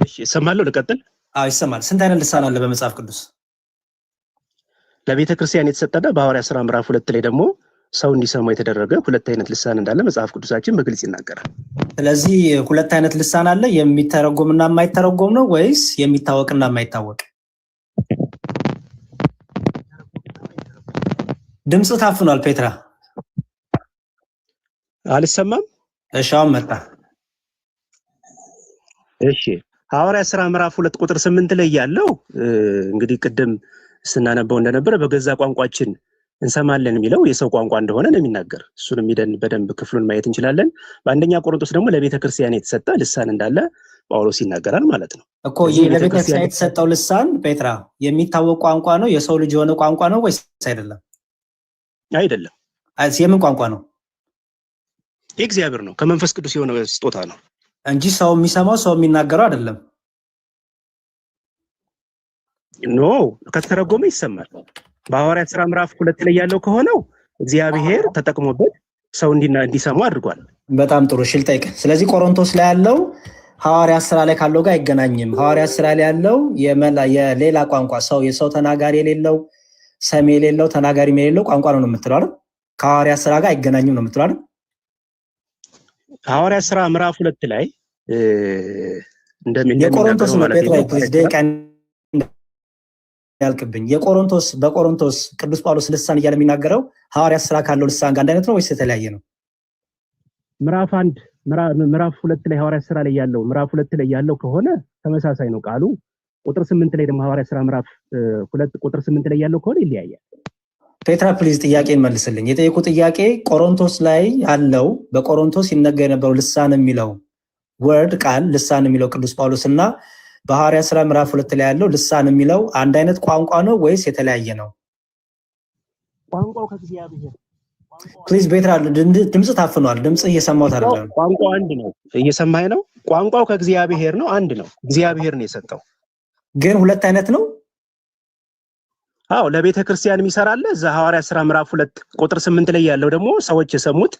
እሺ እሰማለሁ። ልቀጥል? አዎ ይሰማል። ስንት አይነት ልሳን አለ በመጽሐፍ ቅዱስ? ለቤተ ክርስቲያን የተሰጠና በሐዋርያት ሥራ ምዕራፍ 2 ላይ ደግሞ ሰው እንዲሰማው የተደረገ ሁለት አይነት ልሳን እንዳለ መጽሐፍ ቅዱሳችን በግልጽ ይናገራል። ስለዚህ ሁለት አይነት ልሳን አለ፣ የሚተረጎምና የማይተረጎም ነው ወይስ የሚታወቅና የማይታወቅ? ድምጽ ታፍኗል ፔትራ። አልሰማም? እሺ አሁን መጣ። እሺ ሐዋርያት ሥራ ምዕራፍ 2 ቁጥር 8 ላይ ያለው እንግዲህ ቅድም ስናነበው እንደነበረ በገዛ ቋንቋችን እንሰማለን የሚለው የሰው ቋንቋ እንደሆነ ነው የሚናገር። እሱንም ሄደን በደንብ ክፍሉን ማየት እንችላለን። በአንደኛ ቆሮንቶስ ደግሞ ለቤተ ክርስቲያን የተሰጠ ልሳን እንዳለ ጳውሎስ ይናገራል ማለት ነው እኮ። ይህ ለቤተ ክርስቲያን የተሰጠው ልሳን ፔትራ የሚታወቅ ቋንቋ ነው? የሰው ልጅ የሆነ ቋንቋ ነው ወይስ አይደለም? አይደለም። የምን ቋንቋ ነው? የእግዚአብሔር ነው፣ ከመንፈስ ቅዱስ የሆነ ስጦታ ነው እንጂ ሰው የሚሰማው ሰው የሚናገረው አይደለም። ኖ ከተረጎመ ይሰማል። በሐዋርያት ሥራ ምዕራፍ 2 ላይ ያለው ከሆነው እግዚአብሔር ተጠቅሞበት ሰው እንዲሰሙ አድርጓል። በጣም ጥሩ እሺ ልጠይቅ። ስለዚህ ቆሮንቶስ ላይ ያለው ሐዋርያት ሥራ ላይ ካለው ጋር አይገናኝም። ሐዋርያት ሥራ ላይ ያለው የሌላ ቋንቋ ሰው የሰው ተናጋሪ የሌለው ሰሚ የሌለው ተናጋሪ የሌለው ቋንቋ ነው የምትለው አይደል? ከሐዋርያት ሥራ ጋር አይገናኝም ነው የምትለው አይደል? ሐዋርያት ሥራ ምዕራፍ 2 ላይ የቆሮንቶስ ነው ደቂቃ ያልቅብኝ። በቆሮንቶስ ቅዱስ ጳውሎስ ልሳን እያለ የሚናገረው ሐዋርያት ሥራ ካለው ልሳን ጋር አንድ አይነት ነው ወይስ የተለያየ ነው? ምዕራፍ 2 ላይ ሐዋርያት ሥራ ላይ ያለው ምዕራፍ 2 ላይ ያለው ከሆነ ተመሳሳይ ነው ቃሉ። ቁጥር 8 ላይ ደግሞ ሐዋርያት ሥራ ምዕራፍ 2 ቁጥር 8 ላይ ያለው ከሆነ ይለያያል። ፔትራ ፕሊዝ ጥያቄን መልስልኝ። የጠየቁ ጥያቄ ቆሮንቶስ ላይ ያለው በቆሮንቶስ ይነገር የነበረው ልሳን የሚለው ወርድ ቃል ልሳን የሚለው ቅዱስ ጳውሎስ እና በሐዋርያት ሥራ ምዕራፍ 2 ላይ ያለው ልሳን የሚለው አንድ አይነት ቋንቋ ነው ወይስ የተለያየ ነው? ቋንቋው ከእግዚአብሔር ፕሊዝ ፔትራ ድምጽ ታፍኗል። ድምጽ እየሰማሁት አይደለም። ቋንቋው አንድ ነው። እየሰማኸኝ ነው? ቋንቋው ከእግዚአብሔር ነው፣ አንድ ነው። እግዚአብሔር ነው የሰጠው። ግን ሁለት አይነት ነው? አዎ ለቤተ ክርስቲያን የሚሰራለ እዛ ሐዋርያት ሥራ ምዕራፍ 2 ቁጥር 8 ላይ ያለው ደግሞ ሰዎች የሰሙት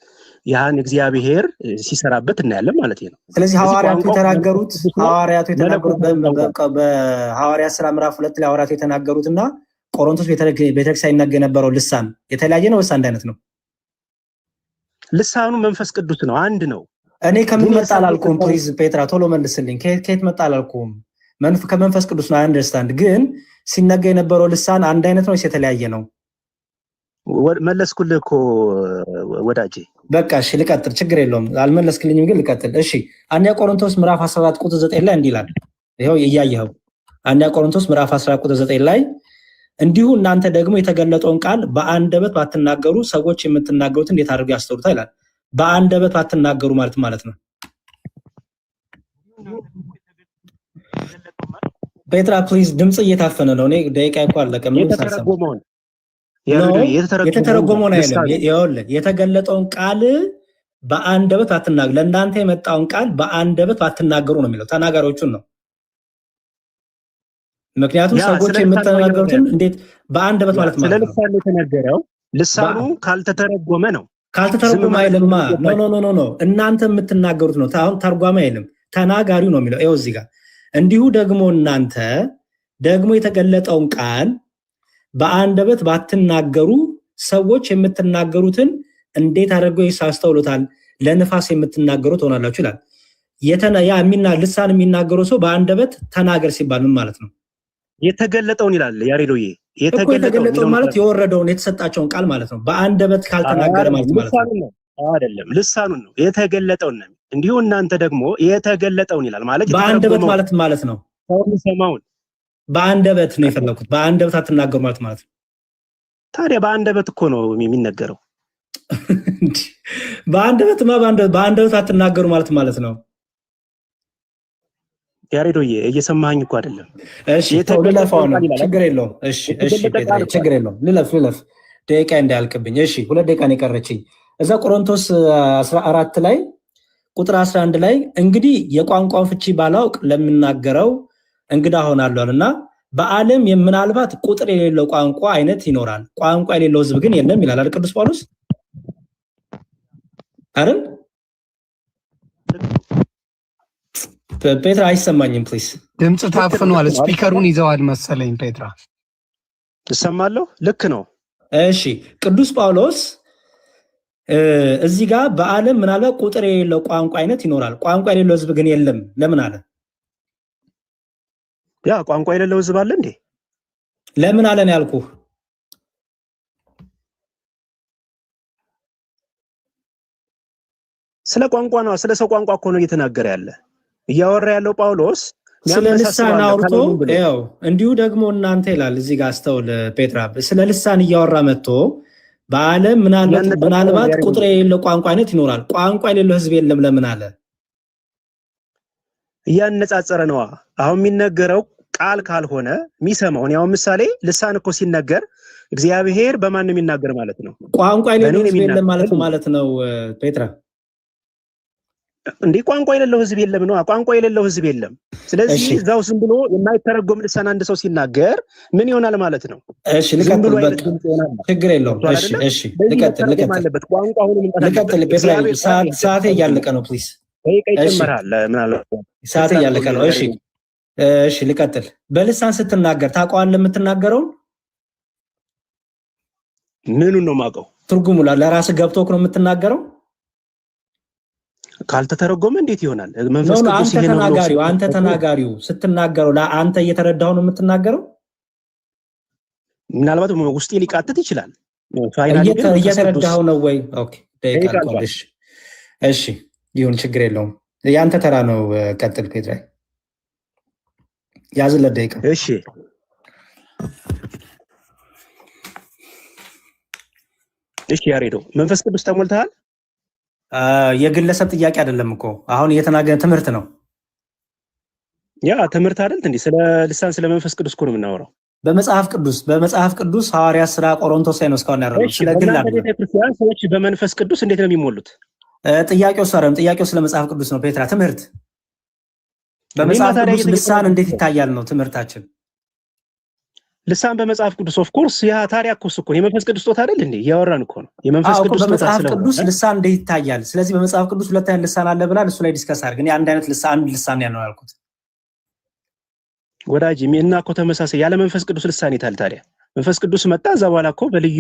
ያን እግዚአብሔር ሲሰራበት እናያለን ማለት ነው። ስለዚህ ሐዋርያቱ የተናገሩት በሐዋርያት ሥራ ምዕራፍ 2 ላይ ሐዋርያቱ የተናገሩትና ቆሮንቶስ ቤተክርስቲያን ይናገር የነበረው ልሳን የተለያየ ነው ወይስ አንድ አይነት ነው? ልሳኑ መንፈስ ቅዱስ ነው፣ አንድ ነው። እኔ ከምን መጣ አላልኩም። ፕሊዝ ፔትራ ቶሎ መልስልኝ። ከየት መጣ አላልኩም። ከመንፈስ ቅዱስ ነው። አንደርስታንድ ግን ሲነገር የነበረው ልሳን አንድ አይነት ነው ወይስ የተለያየ ነው? መለስኩልህ እኮ ወዳጄ። በቃ እሺ ልቀጥል፣ ችግር የለውም። አልመለስክልኝም ግን ልቀጥል። እሺ አንደኛ ቆሮንቶስ ምዕራፍ 14 ቁጥር 9 ላይ እንዲህ ይላል። ይሄው እያየኸው አንደኛ ቆሮንቶስ ምዕራፍ 14 ቁጥር 9 ላይ እንዲሁ እናንተ ደግሞ የተገለጠውን ቃል በአንደበት ባትናገሩ ሰዎች የምትናገሩትን እንዴት አድርገው ያስተውሉታል ይላል። በአንደበት ባትናገሩ ማለት ነው። ፔትራ ፕሊዝ ድምጽ እየታፈነ ነው። እኔ ደቂቃ እኮ አለቀ። ምን የተረጎመውን አይደለም። ይኸውልህ የተገለጠውን ቃል በአንደበት ባትናገሩ፣ ለእናንተ የመጣውን ቃል በአንደበት ባትናገሩ ነው የሚለው። ተናጋሪዎቹን ነው። ምክንያቱም ሰዎች የምትናገሩትን እንዴት በአንደበት ማለት ነው። ስለልሳኑ የተነገረው ልሳኑ ካልተተረጎመ ነው። ካልተተረጎመ አይልማ። ኖ እናንተ የምትናገሩት ነው። አሁን ተርጓሚ አይልም፣ ተናጋሪው ነው የሚለው። ይኸው እዚህ ጋር እንዲሁ ደግሞ እናንተ ደግሞ የተገለጠውን ቃል በአንደበት ባትናገሩ ሰዎች የምትናገሩትን እንዴት አድርገው ያስተውሉታል፣ ለንፋስ የምትናገሩት ሆናላችሁ ይላል። ልሳን የሚናገረው ሰው በአንደበት ተናገር ሲባል ምን ማለት ነው? የተገለጠውን ይላል ያሬዶዬ። የተገለጠውን ማለት የወረደውን የተሰጣቸውን ቃል ማለት ነው። በአንደበት ካልተናገረ ማለት ነው አይደለም። ልሳኑን ነው የተገለጠውን ነው። እንዲሁ እናንተ ደግሞ የተገለጠውን ይላል ማለት በአንደበት ማለት ነው። ሰማውን በአንደበት ነው የፈለኩት። በአንደበት አትናገሩ ማለት ነው። ታዲያ በአንደበት እኮ ነው የሚነገረው። በአንደበት አትናገሩ ማለት ነው። ያሬዶዬ እየሰማኸኝ እኮ አይደለም። እሺ ልለፋው ነው። ችግር የለውም። እሺ ችግር የለውም። ልለፍ ደቂቃ እንዳያልቅብኝ። እሺ 2 ደቂቃ ነው የቀረችኝ። እዛ ቆሮንቶስ 14 ላይ ቁጥር 11 ላይ እንግዲህ የቋንቋውን ፍቺ ባላውቅ ለምናገረው እንግዳ ሆናለሁ እና በዓለም ምናልባት ቁጥር የሌለው ቋንቋ አይነት ይኖራል፣ ቋንቋ የሌለው ሕዝብ ግን የለም ይላል አይደል ቅዱስ ጳውሎስ አይደል? ፔትራ አይሰማኝም። ፕሊዝ ድምጽ ታፍኗል። ስፒከሩን ይዘዋል መሰለኝ። ፔትራ እሰማለሁ። ልክ ነው። እሺ ቅዱስ ጳውሎስ እዚህ ጋር በዓለም ምናልባት ቁጥር የሌለው ቋንቋ አይነት ይኖራል፣ ቋንቋ የሌለው ህዝብ ግን የለም ለምን አለ? ያ ቋንቋ የሌለው ህዝብ አለ እንዴ? ለምን አለ ነው ያልኩህ። ስለ ቋንቋ ነው፣ ስለ ሰው ቋንቋ እኮ ነው እየተናገረ ያለ እያወራ ያለው ጳውሎስ። ስለ ልሳን አውርቶ ያው እንዲሁ ደግሞ እናንተ ይላል እዚህ ጋር አስተውል ፔትራ፣ ስለ ልሳን እያወራ መጥቶ በዓለም ምናልባት ቁጥር የሌለው ቋንቋ አይነት ይኖራል፣ ቋንቋ የሌለው ህዝብ የለም ለምን አለ? እያነጻጸረ ነዋ። አሁን የሚነገረው ቃል ካልሆነ የሚሰማው ያው ምሳሌ ልሳን እኮ ሲነገር እግዚአብሔር በማን ነው የሚናገር ማለት ነው? ቋንቋ የሌለው ህዝብ የለም ማለት ነው ፔትራ። እንዴ ቋንቋ የሌለው ህዝብ የለም ነው? ቋንቋ የሌለው ህዝብ የለም። ስለዚህ እዛው ዝም ብሎ የማይተረጎም ልሳን አንድ ሰው ሲናገር ምን ይሆናል ማለት ነው? እሺ ልቀጥል፣ ችግር የለውም። እሺ ልቀጥል። ቋንቋ አሁን ልቀጥል ፔትራ፣ ሰዓቴ እያለቀ ነው። ፕሊዝ ይጨምራል ምናልባት ሰዓቴ እያለቀ ነው። እሺ ልቀጥል። በልሳን ስትናገር ታውቀዋለህ የምትናገረው? ምኑን ነው የማውቀው? ትርጉሙ ለራስህ ገብቶክ ነው የምትናገረው? ካልተተረጎመ እንዴት ይሆናል? መንፈስ ቅዱስ አንተ ተናጋሪው ስትናገረው ለአንተ እየተረዳው ነው የምትናገረው? ምናልባት ውስጤ ሊቃተት ይችላል። እየተረዳው ነው ወይ? ኦኬ እሺ ይሁን፣ ችግር የለውም። ያንተ ተራ ነው። ቀጥል ፔትራ፣ ያዝለት ደቂቃ። እሺ ያሬዶ፣ መንፈስ ቅዱስ ተሞልተሃል? የግለሰብ ጥያቄ አይደለም እኮ አሁን እየተናገረ ትምህርት ነው። ያ ትምህርት አይደል እንዴ? ስለ ልሳን ስለ መንፈስ ቅዱስ እኮ ነው የምናወራው። በመጽሐፍ ቅዱስ ሐዋርያት ሥራ ቆሮንቶስ ላይ ነው እስካሁን ያደረገው። ስለ ግል አይደለም። ቤተክርስቲያን ሰዎች በመንፈስ ቅዱስ እንዴት ነው የሚሞሉት? ጥያቄው ጥያቄው ስለ መጽሐፍ ቅዱስ ነው ፔትራ። ትምህርት በመጽሐፍ ቅዱስ ልሳን እንዴት ይታያል ነው ትምህርታችን። ልሳን በመጽሐፍ ቅዱስ ኦፍ ኮርስ ያ ታዲያ እኮ የመንፈስ ቅዱስ ጦታ አይደል እንዴ? ያወራን እኮ ነው የመንፈስ ቅዱስ ጦታ። በመጽሐፍ ቅዱስ ልሳን እንዴት ይታያል? ስለዚህ በመጽሐፍ ቅዱስ ሁለት አይነት ልሳን አለ ብላል። እሱ ላይ ዲስከስ አድርግ። እኔ አንድ አይነት ልሳን ነው ያልኩት ወዳጅ። እና እኮ ተመሳሳይ ያለ መንፈስ ቅዱስ ልሳን ይታል። ታዲያ መንፈስ ቅዱስ መጣ፣ እዛ በኋላ እኮ በልዩ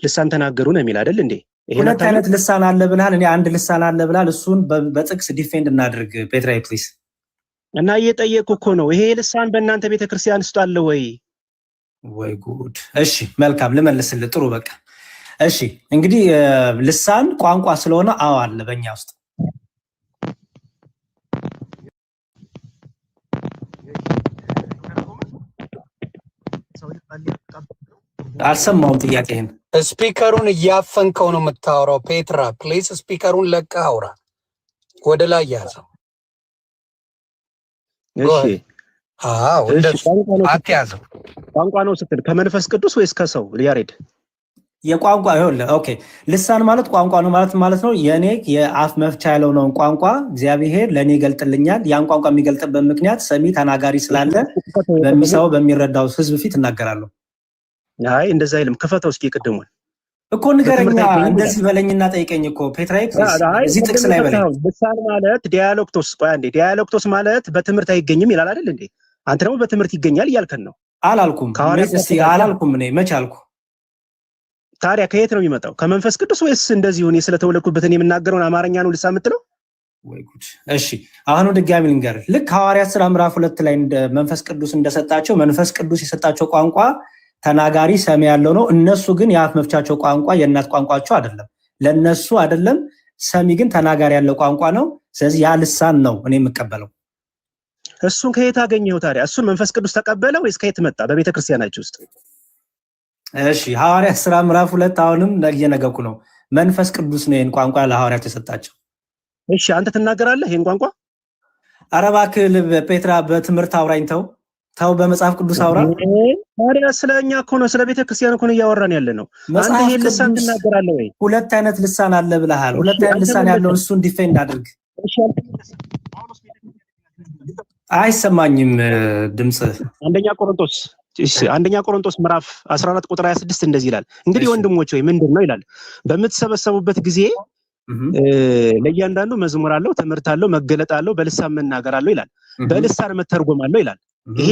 ልሳን ተናገሩ ነው የሚል አይደል እንዴ? ሁለት አይነት ልሳን አለ ብላል። እኔ አንድ ልሳን አለ ብላል። እሱን በጥቅስ ዲፌንድ እናድርግ ፔትራ ፕሊዝ። እና እየጠየቁ እኮ ነው ይሄ ልሳን በእናንተ ቤተክርስቲያን ውስጥ አለ ወይ? ወይ ጉድ! እሺ መልካም ልመልስልህ። ጥሩ በቃ እሺ። እንግዲህ ልሳን ቋንቋ ስለሆነ አዎ አለ በእኛ ውስጥ። አልሰማሁም ጥያቄህን። ስፒከሩን እያፈንከው ነው የምታወራው ፔትራ። ፕሊዝ ስፒከሩን ለቀህ አውራ፣ ወደ ላይ ያዘው። እሺ አዎ እንደሱ አትያዘው። ቋንቋ ነው ስትል ከመንፈስ ቅዱስ ወይስ ከሰው ያሬድ? የቋንቋ ይኸውልህ፣ ኦኬ ልሳን ማለት ቋንቋ ነው ማለት ነው። የኔ የአፍ መፍቻ ያለው ነው ቋንቋ እግዚአብሔር ለኔ ይገልጥልኛል። ያን ቋንቋ የሚገልጥበት ምክንያት ሰሚ ተናጋሪ ስላለ በሚሰው በሚረዳው ህዝብ ፊት እናገራለሁ። አይ እንደዛ አይልም። ክፈተው እስኪ ቅድሙን እኮ ንገረኛ፣ እንደዚህ በለኝና ጠይቀኝ እኮ ፔትራይ። እዚህ ጥቅስ ላይ በለኝ። ልሳን ማለት ዲያሎክቶስ፣ ቆይ አንዴ፣ ዲያሎክቶስ ማለት በትምህርት አይገኝም ይላል አይደል እንዴ? አንተ ደግሞ በትምህርት ይገኛል እያልከን ነው። አላልኩም አላልኩም። እኔ መች አልኩ? ታዲያ ከየት ነው የሚመጣው? ከመንፈስ ቅዱስ ወይስ እንደዚሁ እኔ ስለተወለድኩበትን የምናገረውን አማርኛ ነው ልሳን የምትለው? ወይ ጉድ! እሺ አሁን ድጋሚ ልንገርህ። ልክ ሐዋርያት ሥራ ምዕራፍ 2 ላይ መንፈስ ቅዱስ እንደሰጣቸው መንፈስ ቅዱስ የሰጣቸው ቋንቋ ተናጋሪ ሰሚ ያለው ነው። እነሱ ግን የአፍ መፍቻቸው ቋንቋ የእናት ቋንቋቸው አይደለም፣ ለነሱ አይደለም። ሰሚ ግን ተናጋሪ ያለው ቋንቋ ነው። ስለዚህ ያ ልሳን ነው እኔ የምቀበለው። እሱን ከየት አገኘው ታዲያ? እሱን መንፈስ ቅዱስ ተቀበለ ወይስ ከየት መጣ? በቤተ ክርስቲያናችሁ ውስጥ እሺ ሐዋርያት ሥራ ምዕራፍ 2 አሁንም እየነገርኩ ነው። መንፈስ ቅዱስ ነው ይሄን ቋንቋ ለሐዋርያት የሰጣቸው። እሺ አንተ ትናገራለህ ይሄን ቋንቋ? ኧረ እባክህ ፔትራ በትምህርት አውራኝ። ተው በመጽሐፍ ቅዱስ አውራ። ታዲያ ስለኛ እኮ ነው ስለ ቤተ ክርስቲያን እኮ ነው እያወራን ያለ ነው። አንተ ይሄን ልሳን ትናገራለህ ወይ? ሁለት አይነት ልሳን አለ ብለሃል። ሁለት አይነት ልሳን ያለውን እሱን ዲፌንድ አድርግ። አይሰማኝም ድምጽ። አንደኛ ቆሮንቶስ ምዕራፍ 14 ቁጥር 26 እንደዚህ ይላል፣ እንግዲህ ወንድሞች ወይ ምንድን ነው ይላል፣ በምትሰበሰቡበት ጊዜ ለእያንዳንዱ መዝሙር አለው፣ ትምህርት አለው፣ መገለጥ አለው፣ በልሳን መናገር አለው ይላል፣ በልሳን መተርጎም አለው ይላል። ይሄ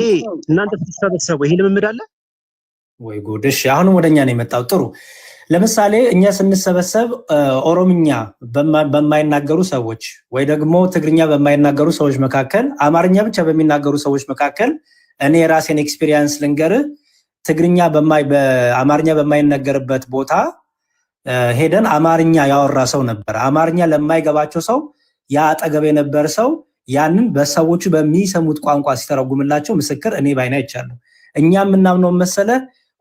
እናንተ ስትሰበሰቡ ይሄ ልምምድ አለ ወይ? ጉድ! እሺ አሁንም ወደኛ ነው የመጣው። ጥሩ ለምሳሌ እኛ ስንሰበሰብ ኦሮምኛ በማይናገሩ ሰዎች ወይ ደግሞ ትግርኛ በማይናገሩ ሰዎች መካከል አማርኛ ብቻ በሚናገሩ ሰዎች መካከል እኔ የራሴን ኤክስፒሪየንስ ልንገርህ ትግርኛ በአማርኛ በማይነገርበት ቦታ ሄደን አማርኛ ያወራ ሰው ነበር አማርኛ ለማይገባቸው ሰው ያ አጠገብ የነበር ሰው ያንን በሰዎቹ በሚሰሙት ቋንቋ ሲተረጉምላቸው ምስክር እኔ ባይና ይቻላል እኛ ምናምነው መሰለ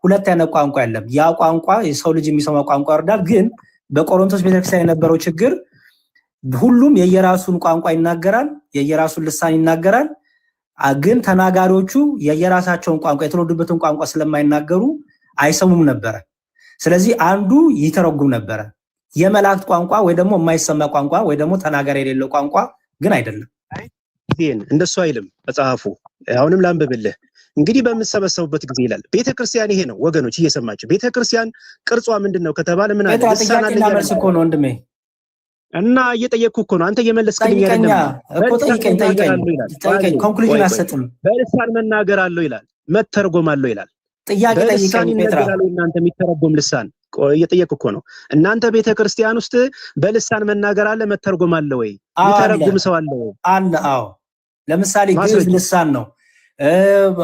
ሁለት አይነት ቋንቋ የለም ያ ቋንቋ የሰው ልጅ የሚሰማው ቋንቋ ይወርዳል ግን በቆሮንቶስ ቤተክርስቲያን የነበረው ችግር ሁሉም የየራሱን ቋንቋ ይናገራል የየራሱን ልሳን ይናገራል ግን ተናጋሪዎቹ የየራሳቸውን ቋንቋ የተወለዱበትን ቋንቋ ስለማይናገሩ አይሰሙም ነበር ስለዚህ አንዱ ይተረጉም ነበር የመላእክት ቋንቋ ወይ ደግሞ የማይሰማ ቋንቋ ወይ ደግሞ ተናጋሪ የሌለው ቋንቋ ግን አይደለም ይሄን እንደሱ አይልም መጽሐፉ አሁንም ላንብብልህ እንግዲህ በመሰበሰቡበት ጊዜ ይላል ቤተክርስቲያን ይሄ ነው ወገኖች እየሰማችሁ ቤተክርስቲያን ቅርጿ ምንድነው ከተባለ ምን አለ ልሳናለ መልስ እኮ ነው ወንድሜ እና እየጠየቅኩ እኮ ነው አንተ እየመለስክልኝ አይደለም እኮ ጠይቀኝ ኮንክሉዥን አሰጥም በልሳን መናገር አለው ይላል መተርጎም አለው ይላል ጥያቄ ጠይቀኝ ፔትራ እናንተ የሚተረጎም ልሳን እየጠየቅኩ እኮ ነው እናንተ ቤተክርስቲያን ውስጥ በልሳን መናገር አለ መተርጎም አለ ወይ የሚተረጉም ሰው አለ ወይ አለ አዎ ለምሳሌ ግዕዝ ልሳን ነው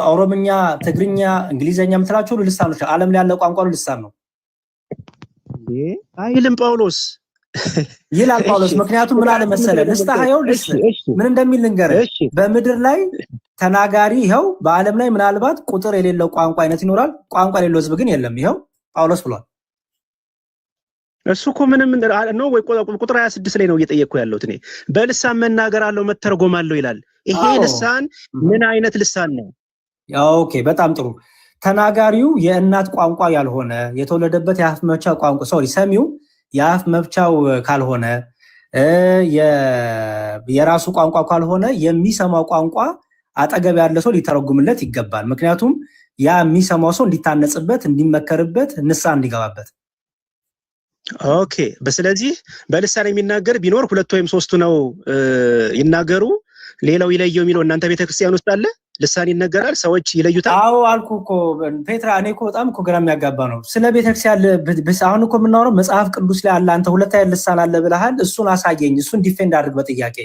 ኦሮምኛ ትግርኛ እንግሊዘኛ የምትላቸው ልሳኖች ዓለም ላይ ያለ ቋንቋ ልሳን ነው አይልም ጳውሎስ ይላል ጳውሎስ ምክንያቱም ምን አለ መሰለ ልስታየው ምን እንደሚል ልንገርህ በምድር ላይ ተናጋሪ ይሄው በዓለም ላይ ምናልባት ቁጥር የሌለው ቋንቋ አይነት ይኖራል ቋንቋ የሌለው ህዝብ ግን የለም ይሄው ጳውሎስ ብሏል እሱ እኮ ምንም ነው ወይ ቁጥር 26 ላይ ነው እየጠየቅኩ ያለሁት እኔ በልሳን መናገር አለው መተርጎም አለው ይላል ይሄ ልሳን ምን አይነት ልሳን ነው ኦኬ በጣም ጥሩ ተናጋሪው የእናት ቋንቋ ያልሆነ የተወለደበት የአፍ መፍቻ ቋንቋ ሶሪ ሰሚው የአፍ መፍቻው ካልሆነ የራሱ ቋንቋ ካልሆነ የሚሰማው ቋንቋ አጠገብ ያለ ሰው ሊተረጉምለት ይገባል ምክንያቱም ያ የሚሰማው ሰው እንዲታነጽበት እንዲመከርበት ንስሐ እንዲገባበት ኦኬ በስለዚህ በልሳን የሚናገር ቢኖር ሁለት ወይም ሶስቱ ነው ይናገሩ ሌላው ይለየው የሚለው እናንተ ቤተክርስቲያን ውስጥ አለ ልሳን ይነገራል ሰዎች ይለዩታል አዎ አልኩ ፔትራ እኔ እኮ በጣም እኮ ግራ የሚያጋባ ነው ስለ ቤተክርስቲያን አሁን እኮ የምናወራው መጽሐፍ ቅዱስ ላይ አለ አንተ ሁለት አይነት ልሳን አለ ብለሃል እሱን አሳየኝ እሱን ዲፌንድ አድርግ በጥያቄ